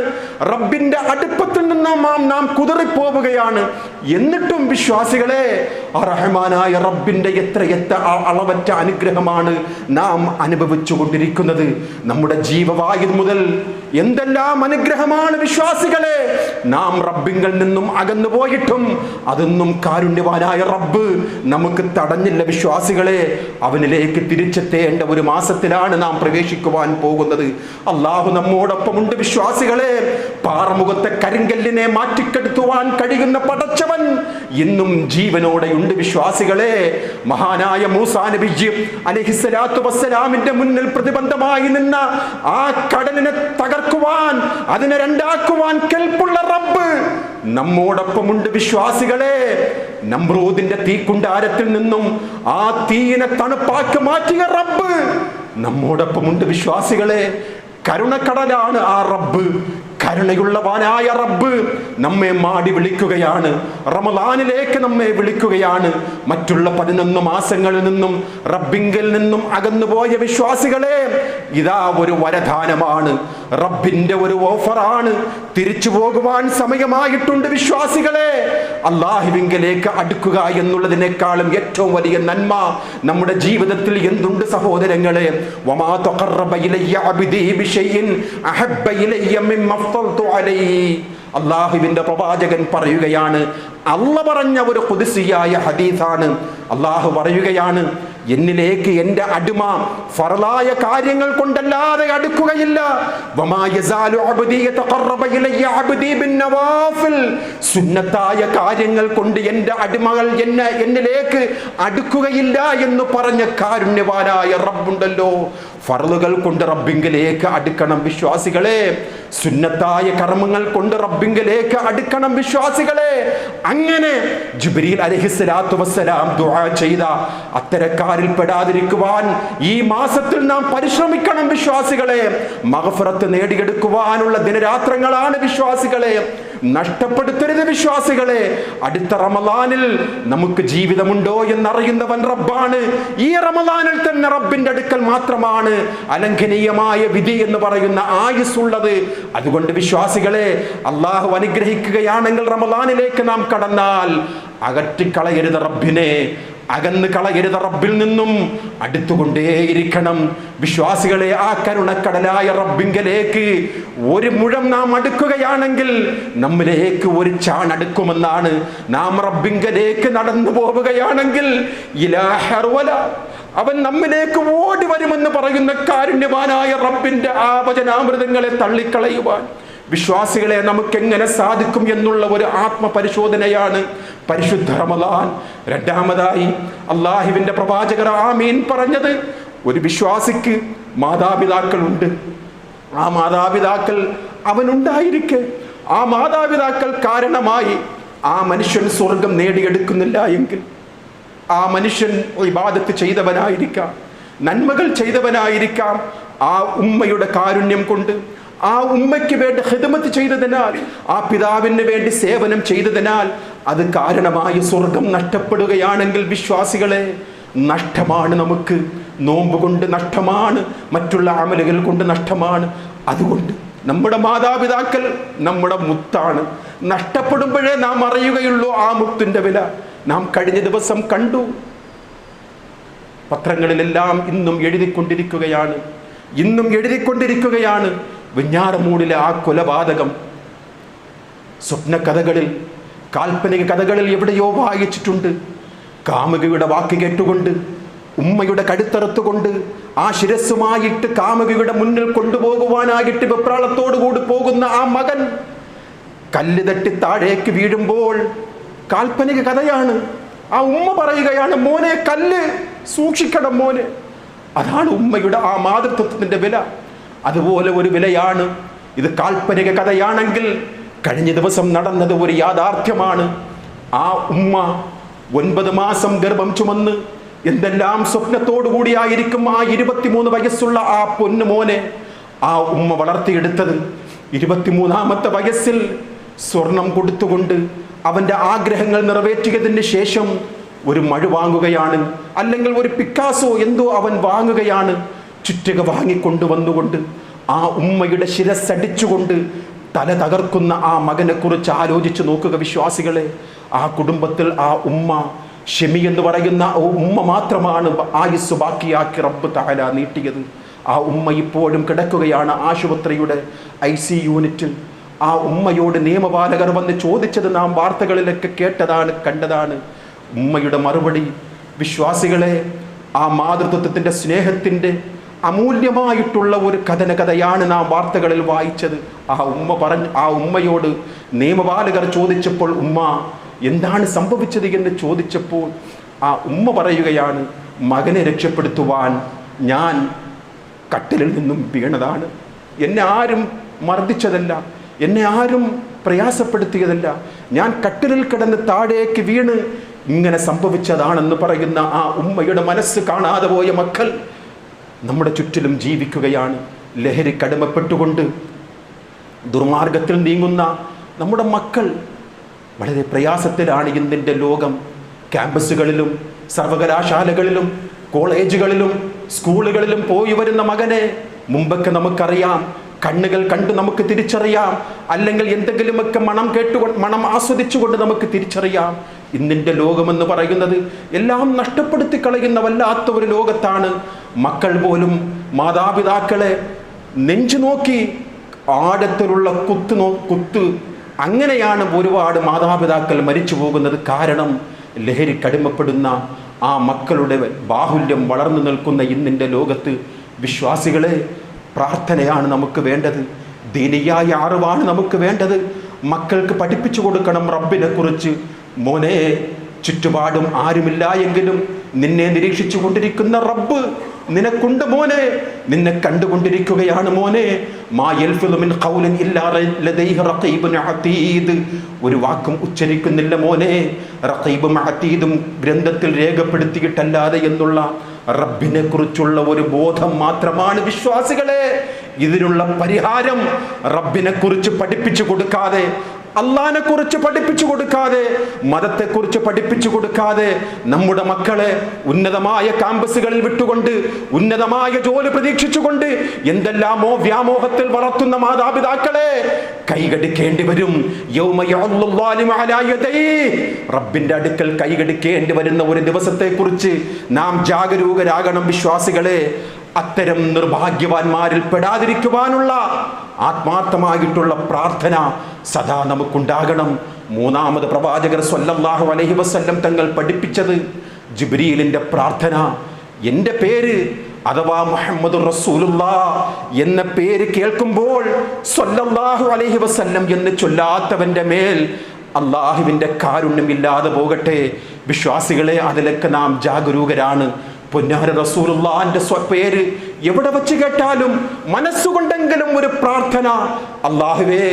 റബ്ബിന്റെ അടുപ്പത്തിൽ നിന്നും നാം കുതറിപ്പോവുകയാണ്. എന്നിട്ടും വിശ്വാസികളെ, റഹ്മാനായ റബ്ബിന്റെ എത്ര അളവറ്റ അനുഗ്രഹമാണ് നാം അനുഭവിച്ചു കൊണ്ടിരിക്കുന്നത്. നമ്മുടെ ജീവവായു മുതൽ എന്തെല്ലാം അനുഗ്രഹമാണ് വിശ്വാസികളെ. നാം റബ്ബിങ്കിൽ നിന്നും അകന്നു പോയിട്ടും അതൊന്നും കാരുണ്യവാനായ റബ്ബ് നമുക്ക് തടഞ്ഞില്ല. വിശ്വാസികളെ, അവനിലേക്ക് തിരിച്ചെത്തേണ്ട ഒരു മാസത്തിലാണ് നാം പ്രവേശിക്കുവാൻ പോകുന്നത്. അള്ളാഹു നമ്മോടൊപ്പമുണ്ട്. വിശ്വാസികളെ, പാറമുഖത്തെ കരിങ്കല്ലിനെ മാറ്റിക്കെടുത്തുവാൻ കഴിയുന്ന പടച്ചവൻ ഇന്നും ജീവനോടെയുണ്ട്. വിശ്വാസികളെ, മഹാനായ മൂസാ നബി അലൈഹിസ്സലാത്തു വസ്സലാമിന്റെ മുന്നിൽ പ്രതിബന്ധമായി നിന്ന ആ കടലിനെ തകർക്കുവാൻ, അതിനെ രണ്ടാക്കുവാൻ കെൽപ്പുള്ള റബ്ബ് നമ്മോടൊപ്പമുണ്ട്. വിശ്വാസികളെ, നമ്രൂദിന്റെ തീക്കുണ്ടാരത്തിൽ നിന്നും ആ തീയിനെ തണുപ്പാക്കി മാറ്റിയ റബ്ബ് നമ്മോടൊപ്പമുണ്ട്. വിശ്വാസികളെ, കരുണക്കടലാണ് ആ റബ്ബ്. കരുണയുള്ളവനായ റബ്ബ് നമ്മെ മാടി വിളിക്കുകയാണ്, റമളാനിലേക്ക് നമ്മെ വിളിക്കുകയാണ്. മറ്റുള്ള 11 മാസങ്ങളിൽ നിന്നും റബ്ബിങ്കിൽ നിന്നും അകന്നുപോയ വിശ്വാസികളെ, ഇതാ ഒരു വരദാനമാണ്, റബ്ബിന്റെ ഒരു ഓഫറാണ്. തിരിച്ചു പോകുവാൻ സമയമായിട്ടുണ്ട്. വിശ്വാസികളെ, അള്ളാഹുവിങ്കലേക്ക് അടുക്കുക എന്നുള്ളതിനേക്കാളും ഏറ്റവും വലിയ നന്മ നമ്മുടെ ജീവിതത്തിൽ എന്തുണ്ട് സഹോദരങ്ങളെ? വമാ തഖറബ ഇലയ്യ അബ്ദി ബിശൈഇൻ അഹബ്ബ ഇലയ്യ മിമ്മ അഫ്ദൽതു അലൈഹി. അള്ളാഹുവിന്റെ പ്രവാചകൻ പറയുകയാണ്, അള്ള പറഞ്ഞ ഒരു ഖുദ്സിയായ ഹദീസാണ്. അള്ളാഹു പറയുകയാണ്, എന്നിലേക്ക് എൻ്റെ അടിമ ഫർളായ കാര്യങ്ങൾ കൊണ്ടല്ലാതെ അടുക്കുകയില്ല. വമാ യസാലു അബ്ദി യതഖറബ ഇലയ്യ അബ്ദി ബിന്നവാഫിൽ. സുന്നത്തായ കാര്യങ്ങൾ കൊണ്ട് എൻ്റെ അടിമകൾ എന്നിലേക്ക് അടുക്കുകയില്ല എന്ന് പറഞ്ഞ കാരുണ്യവാനായ റബ്ബുണ്ടല്ലോ. ഫർളുകൾ കൊണ്ട് റബ്ബിങ്കിലേക്ക് അടുക്കണം വിശ്വാസികളെ. സുന്നത്തായ കർമ്മങ്ങൾ കൊണ്ട് റബ്ബിങ്കിലേക്ക് അടുക്കണം വിശ്വാസികളെ. അങ്ങനെ ജിബ്രീൽ അലൈഹിസ്സലാത്തു വസ്സലാം ദുആ ചെയ്ത അത്തരക്കാരിൽ പെടാതിരിക്കുവാൻ ഈ മാസത്തിൽ നാം പരിശ്രമിക്കണം വിശ്വാസികളെ. മഗ്ഫിറത്ത് നേടിയെടുക്കുവാനുള്ള ദിനരാത്രങ്ങളാണ് വിശ്വാസികളെ. നഷ്ടപ്പെടുത്തരുത് വിശ്വാസികളെ. അടുത്ത റമളാനിൽ നമുക്ക് ജീവിതമുണ്ടോ എന്നറിയുന്നവൻ റബ്ബാണ്. ഈ റമളാനിൽ തന്നെ റബ്ബിന്റെ അടുക്കൽ മാത്രമാണ് അലംഘനീയമായ വിധി എന്ന് പറയുന്ന ആയുസ്സുള്ളത്. അതുകൊണ്ട് വിശ്വാസികളെ, അള്ളാഹു അനുഗ്രഹിക്കുകയാണെങ്കിൽ റമളാനിലേക്ക് നാം കടന്നാൽ അകറ്റിക്കളയരുത് റബ്ബിനെ, അകന്ന് കളയരുത് റബ്ബിൽ നിന്നും, അടുത്തുകൊണ്ടേയിരിക്കണം വിശ്വാസികളെ. ആ കരുണക്കടലായ റബ്ബിങ്കലേക്ക് ഒരു മുഴം നാം അടുക്കുകയാണെങ്കിൽ നമ്മിലേക്ക് ഒരു ചാണടുക്കുമെന്നാണ്. നാം റബ്ബിങ്കലേക്ക് നടന്നു പോവുകയാണെങ്കിൽ ഇലാ ഹർവല അവൻ നമ്മിലേക്ക് ഓടി വരുമെന്ന് പറയുന്ന കാരുണ്യവാനായ റബ്ബിന്റെ ആ വചനാമൃതങ്ങളെ തള്ളിക്കളയുവാൻ വിശ്വാസികളെ നമുക്കെങ്ങനെ സാധിക്കും എന്നുള്ള ഒരു ആത്മപരിശോധനയാണ് പരിശുദ്ധ റമദാൻ. രണ്ടാമതായി അള്ളാഹുവിന്റെ പ്രവാചകർ ആമീൻ പറഞ്ഞത്, ഒരു വിശ്വാസിക്ക് മാതാപിതാക്കളുണ്ട്. ആ മാതാപിതാക്കൾ അവനുണ്ടായിരിക്കെ ആ മാതാപിതാക്കൾ കാരണമായി ആ മനുഷ്യൻ സ്വർഗം നേടിയെടുക്കുന്നില്ല എങ്കിൽ ആ മനുഷ്യൻ ഇബാദത്ത് ചെയ്തവനായിരിക്കാം, നന്മകൾ ചെയ്തവനായിരിക്കാം. ആ ഉമ്മയുടെ കാരുണ്യം കൊണ്ട്, ആ ഉമ്മയ്ക്ക് വേണ്ടി ഖിദ്മത്ത് ചെയ്തതിനാൽ, ആ പിതാവിന് വേണ്ടി സേവനം ചെയ്തതിനാൽ അത് കാരണമായി സ്വർഗം നഷ്ടപ്പെടുകയാണെങ്കിൽ വിശ്വാസികളെ, നഷ്ടമാണ്. നമുക്ക് നോമ്പ് കൊണ്ട് നഷ്ടമാണ്, മറ്റുള്ള അമലുകൾ കൊണ്ട് നഷ്ടമാണ്. അതുകൊണ്ട് നമ്മുടെ മാതാപിതാക്കൾ നമ്മുടെ മുത്താണ്. നഷ്ടപ്പെടുമ്പോഴേ നാം അറിയുകയുള്ളൂ ആ മുത്തിന്റെ വില. നാം കഴിഞ്ഞ ദിവസം കണ്ടു, പത്രങ്ങളിലെല്ലാം ഇന്നും എഴുതിക്കൊണ്ടിരിക്കുകയാണ് വെഞ്ഞാറമൂടിലെ ആ കൊലപാതകം. സ്വപ്ന കഥകളിൽ, കാൽപ്പനിക കഥകളിൽ എവിടെയോ വായിച്ചിട്ടുണ്ട്. കാമുകിയുടെ വാക്ക് കേട്ടുകൊണ്ട്, ഉമ്മയുടെ കഴുത്തറുത്തുകൊണ്ട് ആ ശിരസ്സുമായിട്ട് കാമുകിയുടെ മുന്നിൽ കൊണ്ടുപോകുവാനായിട്ട് വെപ്രാളത്തോടുകൂടി പോകുന്ന ആ മകൻ കല്ല് തട്ടി താഴേക്ക് വീഴുമ്പോൾ, കാൽപ്പനിക കഥയാണ്. ആ ഉമ്മ പറയുകയാണ്, മോനെ കല്ല് സൂക്ഷിക്കണം മോനെ. അതാണ് ഉമ്മയുടെ ആ മാതൃത്വത്തിന്റെ വില. അതുപോലെ ഒരു വിലയാണ് ഇത്. കാൽപ്പനിക കഥയാണെങ്കിൽ കഴിഞ്ഞ ദിവസം നടന്നത് ഒരു യാഥാർത്ഥ്യമാണ്. ആ ഉമ്മ 9 മാസം ഗർഭം ചുമന്ന് എന്തെല്ലാം സ്വപ്നത്തോടു കൂടിയായിരിക്കും ആ 23 വയസ്സുള്ള ആ പൊന്നു മോനെ ആ ഉമ്മ വളർത്തിയെടുത്തത്. 23ാമത്തെ വയസ്സിൽ സ്വർണം കൊടുത്തുകൊണ്ട് അവന്റെ ആഗ്രഹങ്ങൾ നിറവേറ്റിയതിന് ശേഷം ഒരു മഴ വാങ്ങുകയാണ്, അല്ലെങ്കിൽ ഒരു പിക്കാസോ എന്തോ അവൻ വാങ്ങുകയാണ്. ചുറ്റിക വാങ്ങിക്കൊണ്ടുവന്നുകൊണ്ട് ആ ഉമ്മയുടെ ശിരസ്സടിച്ചുകൊണ്ട് തല തകർക്കുന്ന ആ മകനെ കുറിച്ച് ആലോചിച്ച് നോക്കുക വിശ്വാസികളെ. ആ കുടുംബത്തിൽ ആ ഉമ്മ, ഷെമി എന്ന് പറയുന്ന ഉമ്മ മാത്രമാണ് ആയുസ് ബാക്കിയാക്കി റബ്ബ് തആല നീട്ടിയത്. ആ ഉമ്മ ഇപ്പോഴും കിടക്കുകയാണ് ആശുപത്രിയുടെ IC യൂണിറ്റിൽ. ആ ഉമ്മയോട് നിയമപാലകർ വന്ന് ചോദിച്ചത് നാം വാർത്തകളിലൊക്കെ കേട്ടതാണ്, കണ്ടതാണ്. ഉമ്മയുടെ മറുപടി വിശ്വാസികളെ, ആ മാതൃത്വത്തിന്റെ സ്നേഹത്തിന്റെ അമൂല്യമായിട്ടുള്ള ഒരു കഥയാണ് നാം വാർത്തകളിൽ വായിച്ചത്. ആ ഉമ്മയോട് നിയമപാലകർ ചോദിച്ചപ്പോൾ, ഉമ്മ എന്താണ് സംഭവിച്ചത് എന്ന് ചോദിച്ചപ്പോൾ ആ ഉമ്മ പറയുകയാണ്, മകനെ രക്ഷപ്പെടുത്തുവാൻ ഞാൻ കട്ടിലിൽ നിന്നും വീണതാണ്. എന്നെ ആരും മർദ്ദിച്ചതല്ല, എന്നെ ആരും പ്രയാസപ്പെടുത്തിയതല്ല. ഞാൻ കട്ടിലിൽ കിടന്ന് താഴേക്ക് വീണ് ഇങ്ങനെ സംഭവിച്ചതാണെന്ന് പറയുന്ന ആ ഉമ്മയുടെ മനസ്സ് കാണാതെ പോയ മക്കൾ നമ്മുടെ ചുറ്റിലും ജീവിക്കുകയാണ്. ലഹരിക്കടിമപ്പെട്ടുകൊണ്ട് ദുർമാർഗത്തിൽ നീങ്ങുന്ന നമ്മുടെ മക്കൾ വളരെ പ്രയാസത്തിലാണ് ഇന്നിൻ്റെ ലോകം. ക്യാമ്പസുകളിലും സർവകലാശാലകളിലും കോളേജുകളിലും സ്കൂളുകളിലും പോയി വരുന്ന മകനെ മുമ്പൊക്കെ നമുക്കറിയാം, കണ്ണുകൾ കണ്ട് നമുക്ക് തിരിച്ചറിയാം, അല്ലെങ്കിൽ എന്തെങ്കിലുമൊക്കെ മണം ആസ്വദിച്ചുകൊണ്ട് നമുക്ക് തിരിച്ചറിയാം. ഇന്നിൻ്റെ ലോകമെന്ന് പറയുന്നത് എല്ലാം നഷ്ടപ്പെടുത്തി കളയുന്ന വല്ലാത്ത ഒരു ലോകത്താണ്. മക്കൾ പോലും മാതാപിതാക്കളെ നെഞ്ചു നോക്കി ആഴത്തിലുള്ള കുത്ത് അങ്ങനെയാണ് ഒരുപാട് മാതാപിതാക്കൾ മരിച്ചു പോകുന്നത്. കാരണം ലഹരിക്കടിമപ്പെടുന്ന ആ മക്കളുടെ ബാഹുല്യം വളർന്നു നിൽക്കുന്ന ഇന്നിൻ്റെ ലോകത്ത് വിശ്വാസികളെ, പ്രാർത്ഥനയാണ് നമുക്ക് വേണ്ടത്, ദീനിയായ അറിവാണ് നമുക്ക് വേണ്ടത്. മക്കൾക്ക് പഠിപ്പിച്ചു കൊടുക്കണം റബ്ബിനെ കുറിച്ച്. മോനെ, ചുറ്റുപാടും ആരുമില്ല എങ്കിലും നിന്നെ നിരീക്ഷിച്ചു കൊണ്ടിരിക്കുന്ന റബ്ബ് നിനക്കുണ്ട് മോനെ, നിന്നെ കണ്ടുകൊണ്ടിരിക്കുകയാണ് മോനെ. മാ യൽഫിദു മിൻ ഖൗലിൻ ഇല്ലാ ലദൈഹി റഖീബുൻ അതീദ്. ഒരു വാക്കും ഉച്ചരിക്കുന്നില്ല മോനെ, റഖീബും അതീദും ഗ്രന്ഥത്തിൽ രേഖപ്പെടുത്തിയിട്ടല്ലാതെ എന്നുള്ള റബ്ബിനെ കുറിച്ചുള്ള ഒരു ബോധം മാത്രമാണ് വിശ്വാസികളെ. ഇതിനുള്ള പരിഹാരം റബ്ബിനെ കുറിച്ച് പഠിപ്പിച്ചു കൊടുക്കാതെ, അള്ളാഹിനെ കുറിച്ച് പഠിപ്പിച്ചു കൊടുക്കാതെ, മതത്തെക്കുറിച്ച് പഠിപ്പിച്ചു കൊടുക്കാതെ നമ്മുടെ മക്കളെ ഉന്നതമായ ക്യാമ്പസുകളിൽ വിട്ടുകൊണ്ട് ഉന്നതമായ ജോലി പ്രതീക്ഷിച്ചുകൊണ്ട് എന്തെല്ലാമോ വ്യാമോഹത്തിൽ വളർത്തുന്ന മാതാപിതാക്കളെ കൈകടിക്കേണ്ടി വരും. റബ്ബിന്റെ അടുക്കൽ കൈകടിക്കേണ്ടി വരുന്ന ഒരു ദിവസത്തെ കുറിച്ച് നാം ജാഗരൂകരാകണം വിശ്വാസികളെ. അത്തരം നിർഭാഗ്യവാന്മാരിൽ പെടാതിരിക്കുവാനുള്ള ആത്മാർത്ഥമായിട്ടുള്ള പ്രാർത്ഥന സദാ നമുക്കുണ്ടാകണം. മൂന്നാമത് പ്രവാചകർ സ്വല്ലല്ലാഹു അലൈഹി വസല്ലം തങ്ങൾ പഠിപ്പിച്ചത് ജിബ്രീലിന്റെ പ്രാർത്ഥന. എൻ്റെ പേര് അഥവാ മുഹമ്മദുർ റസൂലുള്ളാഹ് എന്ന പേര് കേൾക്കുമ്പോൾ സ്വല്ലല്ലാഹു അലൈഹി വസല്ലം എന്ന് ചൊല്ലാത്തവന്റെ മേൽ അള്ളാഹുവിൻ്റെ കാരുണ്യമില്ലാതെ പോകട്ടെ. വിശ്വാസികളെ, അതിലൊക്കെ നാം ജാഗരൂകരാണ്. പൊന്നാര റസൂലുള്ളാഹിന്റെ പേര് എവിടെ വെച്ച് കേട്ടാലും മനസ്സുകൊണ്ടെങ്കിലും ഒരു പ്രാർത്ഥന, അല്ലാഹുവേ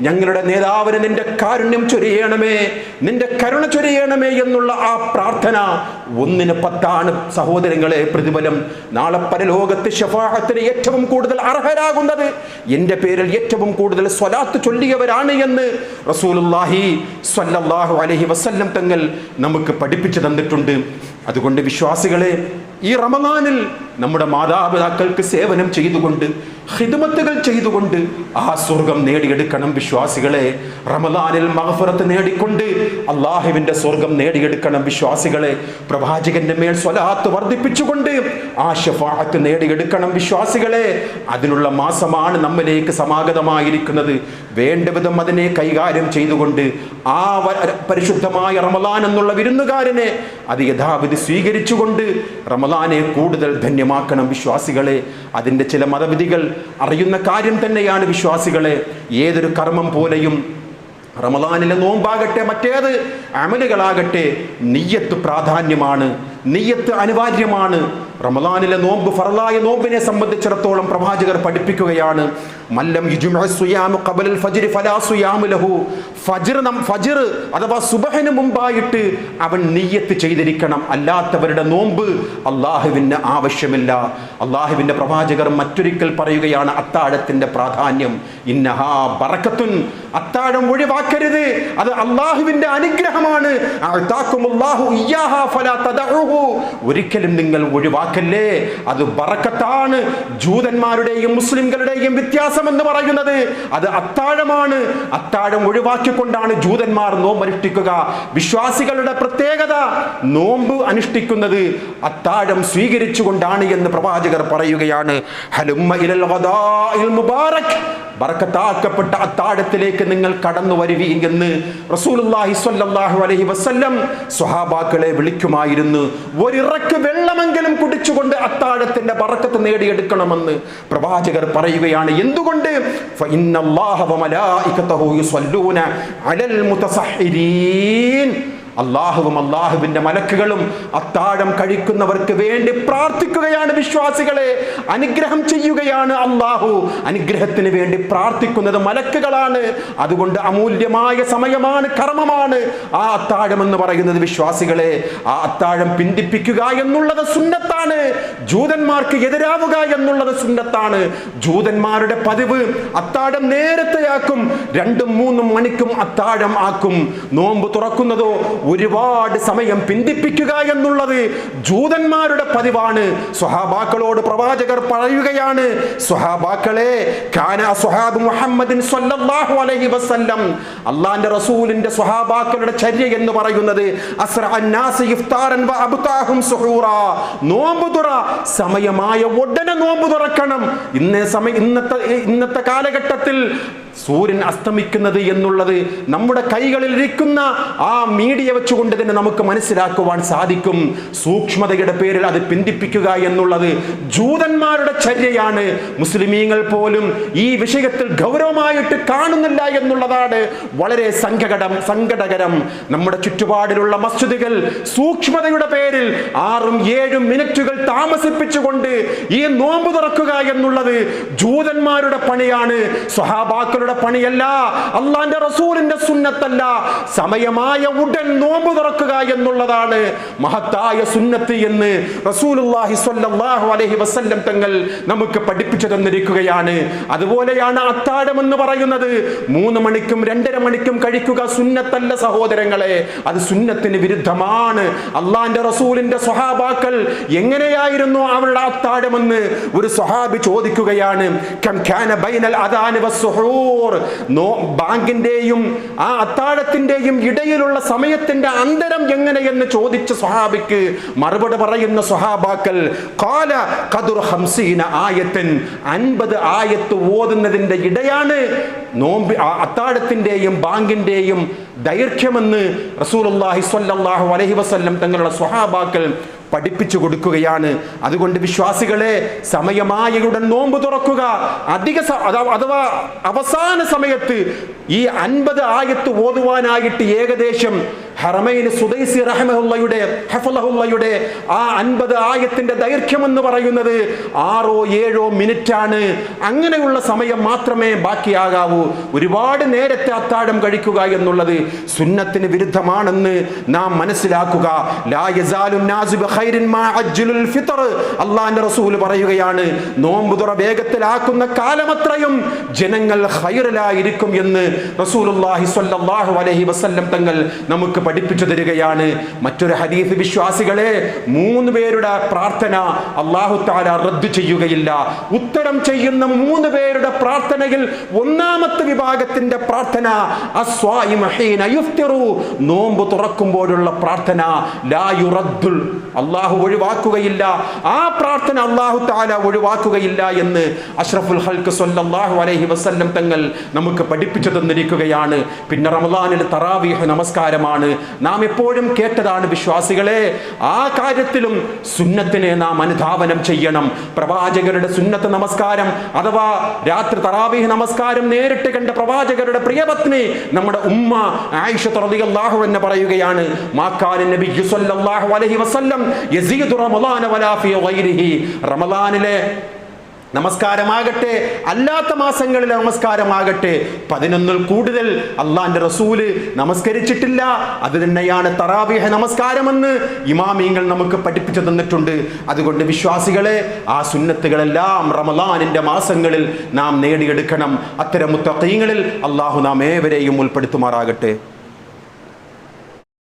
ഞങ്ങളുടെ നേതാവിന് നിന്റെ കാരുണ്യം ചൊരിയണമേ, നിന്റെ കരുണ ചൊരിയണമേ എന്നുള്ള ആ പ്രാർത്ഥന 1-10 സഹോദരങ്ങളെ പ്രതിഫലം. നാളെ പരലോകത്ത് ശഫാഅത്തിന് ഏറ്റവും കൂടുതൽ അർഹരാകുന്നത് എൻ്റെ പേരിൽ ഏറ്റവും കൂടുതൽ സ്വലാത്ത് ചൊല്ലിയവരാണ് എന്ന് റസൂലുള്ളാഹി സ്വല്ലല്ലാഹു അലൈഹി വസല്ലം തങ്ങൾ നമുക്ക് പഠിപ്പിച്ചു തന്നിട്ടുണ്ട്. അതുകൊണ്ട് വിശ്വാസികളെ, ഈ റമദാനിൽ നമ്മുടെ മാതാപിതാക്കൾക്ക് സേവനം ചെയ്തുകൊണ്ട്, ഖിദ്മത്തുകൾ ചെയ്തുകൊണ്ട് ആ സ്വർഗം നേടിയെടുക്കണം വിശ്വാസികളെ. റമദാനിൽ മഗ്ഫിറത്ത് നേടിക്കൊണ്ട് അള്ളാഹുവിൻ്റെ സ്വർഗം നേടിയെടുക്കണം വിശ്വാസികളെ. പ്രവാചകന്റെ മേൽ സ്വലാത്ത് വർദ്ധിപ്പിച്ചുകൊണ്ട് ആ ശഫാഅത്ത് നേടിയെടുക്കണം വിശ്വാസികളെ. അതിനുള്ള മാസമാണ് നമ്മിലേക്ക് സമാഗതമായിരിക്കുന്നത്. വേണ്ട വിധം അതിനെ കൈകാര്യം ചെയ്തുകൊണ്ട് ആ പരിശുദ്ധമായ റമദാൻ എന്നുള്ള വിരുന്നുകാരനെ അത് യഥാവിധി സ്വീകരിച്ചുകൊണ്ട് റമദാനെ കൂടുതൽ ധന്യമാക്കണം വിശ്വാസികളെ. അതിൻ്റെ ചില മതവിധികൾ അറിയുന്ന കാര്യം തന്നെയാണ് വിശ്വാസികളെ. ഏതൊരു കർമ്മം പോലെയും റമദാനിലെ നോമ്പാകട്ടെ മറ്റേത് അമലുകളാകട്ടെ നിയ്യത്ത് പ്രാധാന്യമാണ്, നിയ്യത്ത് അനിവാര്യമാണ്. റമദാനിലെ നോമ്പ്, ഫർളായ നോമ്പിനെ സംബന്ധിച്ചിടത്തോളം പ്രവാചകർ പഠിപ്പിക്കുകയാണ്, മല്ലം യുജ്മഉ സിയാമു ഖബലൽ ഫജ്രി ഫലാ സിയാമു ലഹു. ഫജ്ർ അഥവാ സുബഹിന് മുമ്പായിട്ട് അവൻ നിയ്യത്ത് ചെയ്തിരിക്കണം, അല്ലാത്തവരുടെ നോമ്പ് അള്ളാഹുവിന് ആവശ്യമില്ല. അള്ളാഹുവിൻ്റെ പ്രവാചകർ മറ്റൊരിക്കൽ പറയുകയാണ് അത്താഴത്തിൻ്റെ പ്രാധാന്യം. ഇന്നഹാ ബറകത്തുൻ, അത്താഴം ഒഴിവാക്കരുത്, അത് അള്ളാഹുവിൻ്റെ അനുഗ്രഹമാണ്. അഅതാകുമുല്ലാഹു ഇയ്യാഹാ ഫലാ തദഉഹു, ഒരിക്കലും നിങ്ങൾ ഒഴിവാക്കല്ലേ, അത് ബറക്കത്താണ്. ജൂതന്മാരുടെയും മുസ്ലിംകളുടെയും വ്യത്യാസം എന്ന് പറയുന്നത് അത് അത്താഴമാണ്. അത്താഴം ഒഴിവാക്കിക്കൊണ്ടാണ് ജൂതന്മാർ നോമ്പ് അനുഷ്ഠിക്കുക. വിശ്വാസികളുടെ പ്രത്യേകത നോമ്പ് അനുഷ്ഠിക്കുന്നത് അത്താഴം സ്വീകരിച്ചുകൊണ്ടാണ് എന്ന് പ്രവാചകർ പറയുകയാണ്. ഹലുമ്മ ഇലൽ ഗദാഇൽ മുബാറക്, ബറക്കത്താക്കപ്പെട്ട അത്താഴത്തിലേക്ക് നിങ്ങൾ കടന്നു വരുവീൻ എന്ന് റസൂലുള്ളാഹി സ്വല്ലല്ലാഹു അലൈഹി വസല്ലം സ്വഹാബാക്കളെ വിളിക്കുമായിരുന്നു. ഒരിറക്ക് വെള്ളമെങ്കിലും കുടിച്ചുകൊണ്ട് അത്താഴത്തിന്റെ ബറക്കത്ത് നേടിയെടുക്കണമെന്ന് പ്രവാചകർ പറയുകയാണ്. എന്തുകൊണ്ട്? ഫഇന്നല്ലാഹ വമലായികതഹു യുസല്ലൂന അലൽ മുതസഹ്ഹിരീൻ, അള്ളാഹുവും അള്ളാഹുവിൻ്റെ മലക്കുകളും അത്താഴം കഴിക്കുന്നവർക്ക് വേണ്ടി പ്രാർത്ഥിക്കുകയാണ് വിശ്വാസികളെ. അനുഗ്രഹം ചെയ്യുകയാണ് അള്ളാഹു. അനുഗ്രഹത്തിന് വേണ്ടി പ്രാർത്ഥിക്കുന്നത് മലക്കുകളാണ്. അതുകൊണ്ട് അമൂല്യമായ സമയമാണ്, കർമ്മമാണ് ആ അത്താഴം എന്ന് പറയുന്നത് വിശ്വാസികളെ. ആ അത്താഴം പിന്തിപ്പിക്കുക എന്നുള്ളത് സുന്നത്താണ്. ജൂതന്മാർക്ക് എതിരാവുക എന്നുള്ളത് സുന്നത്താണ്. ജൂതന്മാരുടെ പതിവ് അത്താഴം നേരത്തെയാക്കും, 2-3 മണിക്കും അത്താഴം ആക്കും. നോമ്പ് തുറക്കുന്നതോ ഒരുപാട് സമയം പിന്തിപ്പിക്കുക എന്നുള്ളത് ജൂതന്മാരുടെ പതിവാണ്. സ്വഹാബാക്കളോട് പ്രവാചകർ പറയുകയാണ്, സ്വഹാബാക്കളെ, കാന അസ്ഹാബു മുഹമ്മദിൻ സ്വല്ലല്ലാഹു അലൈഹി വസല്ലം, അല്ലാഹുവിന്റെ റസൂലിന്റെ സ്വഹാബാക്കളുടെ ചര്യ എന്ന് പറയുന്നത് അസ്റഅൻ നാസി ഇഫ്താറൻ വ അബ്താഹും സുഹൂറാ, നോമ്പ് തുറ സമയമായ ഉടനെ നോമ്പ് തുറക്കണം. ഇന്നത്തെ കാലഘട്ടത്തിൽ സൂര്യൻ അസ്തമിക്കുന്നത് എന്നുള്ളത് നമ്മുടെ കൈകളിൽ ഇരിക്കുന്ന ആ മീഡിയ വെച്ചുകൊണ്ട് തന്നെ നമുക്ക് മനസ്സിലാക്കുവാൻ സാധിക്കും. സൂക്ഷ്മതയുടെ പേരിൽ അത് പിന്തിപ്പിക്കുക എന്നുള്ളത് ജൂതന്മാരുടെ ചര്യയാണ്. മുസ്ലിമീങ്ങൾ പോലും ഈ വിഷയത്തിൽ ഗൗരവമായിട്ട് കാണുന്നില്ല എന്നുള്ളതാണ് വളരെ സങ്കടകരം. നമ്മുടെ ചുറ്റുപാടിലുള്ള മസ്ജിദുകൾ സൂക്ഷ്മതയുടെ പേരിൽ 6-7 മിനിറ്റുകൾ താമസിപ്പിച്ചുകൊണ്ട് ഈ നോമ്പ് തുറക്കുക എന്നുള്ളത് ജൂതന്മാരുടെ പണിയാണ്, സ്വഹാബാക്കളുടെ പണിയല്ല, അള്ളാന്റെ റസൂലിന്റെ സുന്നത്തല്ല. സമയമായ ഉടൻ നോമ്പ് തുറക്കുക എന്നുള്ളതാണ് മഹത്തായ സുന്നത്ത് എന്ന് റസൂലുള്ളാഹി സ്വല്ലല്ലാഹു അലൈഹി വസല്ലം തങ്ങൾ നമുക്ക് പഠിപ്പിച്ചു തന്നിരിക്കുകയാണ്. അതുപോലെയാണ് അത്താഴം എന്ന് പറയുന്നത്. 3 മണിക്കും 2:30 മണിക്കും കഴിക്കുക സുന്നത്തല്ല സഹോദരങ്ങളെ, അത് സുന്നത്തിന് വിരുദ്ധമാണ്. അള്ളാന്റെ റസൂലിന്റെ സ്വഹാബാക്കൾ എങ്ങനെയായിരുന്നു അവരുടെ അത്താഴമെന്ന് ഒരു സ്വഹാബി ചോദിക്കുകയാണ്. കം കാന ബൈനൽ അദാനി വസ്സുഹൂർ, ബാങ്കിന്റെയും ആ അത്താഴത്തിന്റെയും ഇടയിലുള്ള സമയത്തിന്റെ അന്തരം എങ്ങനെയെന്ന് ചോദിച്ച സ്വഹാബിക്ക് മറുപടി പറയുന്ന സ്വഹാബാക്കൾ, ഖാല ഖദ്റു 50 ആയത്തൻ, 50 ആയത്ത് ഓതുന്നതിന്റെ ഇടയാണ് നോമ്പ് അത്താഴത്തിന്റെയും ബാങ്കിന്റെയും ദൈർഘ്യമെന്ന് റസൂലുള്ളാഹി സ്വല്ലല്ലാഹു അലൈഹി വസല്ലം തങ്ങളുടെ സ്വഹാബാക്കൾ പഠിപ്പിച്ചു കൊടുക്കുകയാണ്. അതുകൊണ്ട് വിശ്വാസികളെ, സമയമായയുടൻ നോമ്പ് തുറക്കുക. അഥവാ അവസാന സമയത്ത് ഈ 50 ആയത്ത് ഓതുവാനായിട്ട് ഏകദേശം ഹറമൈൻ സുദൈസി ഹഫളഹുള്ളയുടെ ആ 50 ആയത്തിന്റെ ദൈർഘ്യം എന്ന് പറയുന്നത് 6-7 മിനിറ്റാണ്. അങ്ങനെയുള്ള സമയം മാത്രമേ ബാക്കിയാകാവൂ. ഒരുപാട് നേരത്തെ അത്താഴം കഴിക്കുക എന്നുള്ളത് സുന്നത്തിന് വിരുദ്ധമാണെന്ന് നാം മനസ്സിലാക്കുക. ലാ യസാലു നാസു ബിഖൈരിൻ മാ അജ്ജലുൽ ഫിത്ർ. അല്ലാഹുവിന്റെ റസൂൽ പറയുകയാണ്, നോമ്പ് തുറ വേഗത്തിലാക്കുന്ന കാലമത്രയും ജനങ്ങൾ ഖൈറിലായിരിക്കും എന്ന് റസൂലുള്ളാഹി സ്വല്ലല്ലാഹു അലൈഹി വസല്ലം തങ്ങൾ നമുക്ക് പഠിപ്പിച്ചു തരികയാണ്. മറ്റൊരു ഹദീസ്, വിശ്വാസികളെ, 3 പേരുടെ പ്രാർത്ഥന അല്ലാഹു തആല റദ്ദ് ചെയ്യുകയില്ല. ഉത്തരം ചെയ്യുന്ന 3 പേരുടെ പ്രാർത്ഥനയിൽ ഒന്നാമത്തെ വിഭാഗത്തിന്റെ പ്രാർത്ഥന അസ്വായിമു ഹീന യുഫ്തിറു, നോമ്പ് തുറക്കുമ്പോഴുള്ള പ്രാർത്ഥന ലാ യുറദ്ദുൽ, അല്ലാഹു ഒഴിവാക്കുകയില്ല. ആ പ്രാർത്ഥന അല്ലാഹു തആല ഒഴിവാക്കുകയില്ല എന്ന് അഷ്റഫുൽ ഖൽഖ് സ്വല്ലല്ലാഹു അലൈഹി വസല്ലം തങ്ങൾ നമുക്ക് പഠിപ്പിച്ചു തന്നിരിക്കുകയാണ്. പിന്നെ റമളാനിൽ തറാവീഹ് നമസ്കാരമാണ്. നാം എപ്പോഴും കേട്ടതാണ് വിശ്വാസികളെ. ആ കാര്യത്തിലും സുന്നത്തിനെ നാം അനുധാവനം ചെയ്യണം. പ്രവാചകരുടെ സുന്നത്ത് നമസ്കാരം അഥവാ രാത്രി തറാവീഹ് നമസ്കാരം നേരിട്ട് കണ്ട പ്രവാചകരുടെ പ്രിയപത്നി നമ്മുടെ ഉമ്മ ആയിഷ റളിയല്ലാഹു അൻഹ പറയുകയാണ്, മാകാന നബിയ്യു സ്വല്ലല്ലാഹു അലൈഹി വസല്ലം യസീദു റമളാന വലാ ഫീ ഗൈരിഹി. റമളാനിലെ നമസ്കാരമാകട്ടെ അല്ലാത്ത മാസങ്ങളിലെ നമസ്കാരമാകട്ടെ 11 കൂടുതൽ അള്ളാന്റെ റസൂല് നമസ്കരിച്ചിട്ടില്ല. അത് തന്നെയാണ് തറാവീഹ് നമസ്കാരമെന്ന് ഇമാമിങ്ങൾ നമുക്ക് പഠിപ്പിച്ചു തന്നിട്ടുണ്ട്. അതുകൊണ്ട് വിശ്വാസികളെ, ആ സുന്നത്തുകളെല്ലാം റമളാനിന്റെ മാസങ്ങളിൽ നാം നേടിയെടുക്കണം. അത്തരം മുത്തഖീങ്ങളിൽ അള്ളാഹു നാം ഏവരെയും ഉൾപ്പെടുത്തുമാറാകട്ടെ.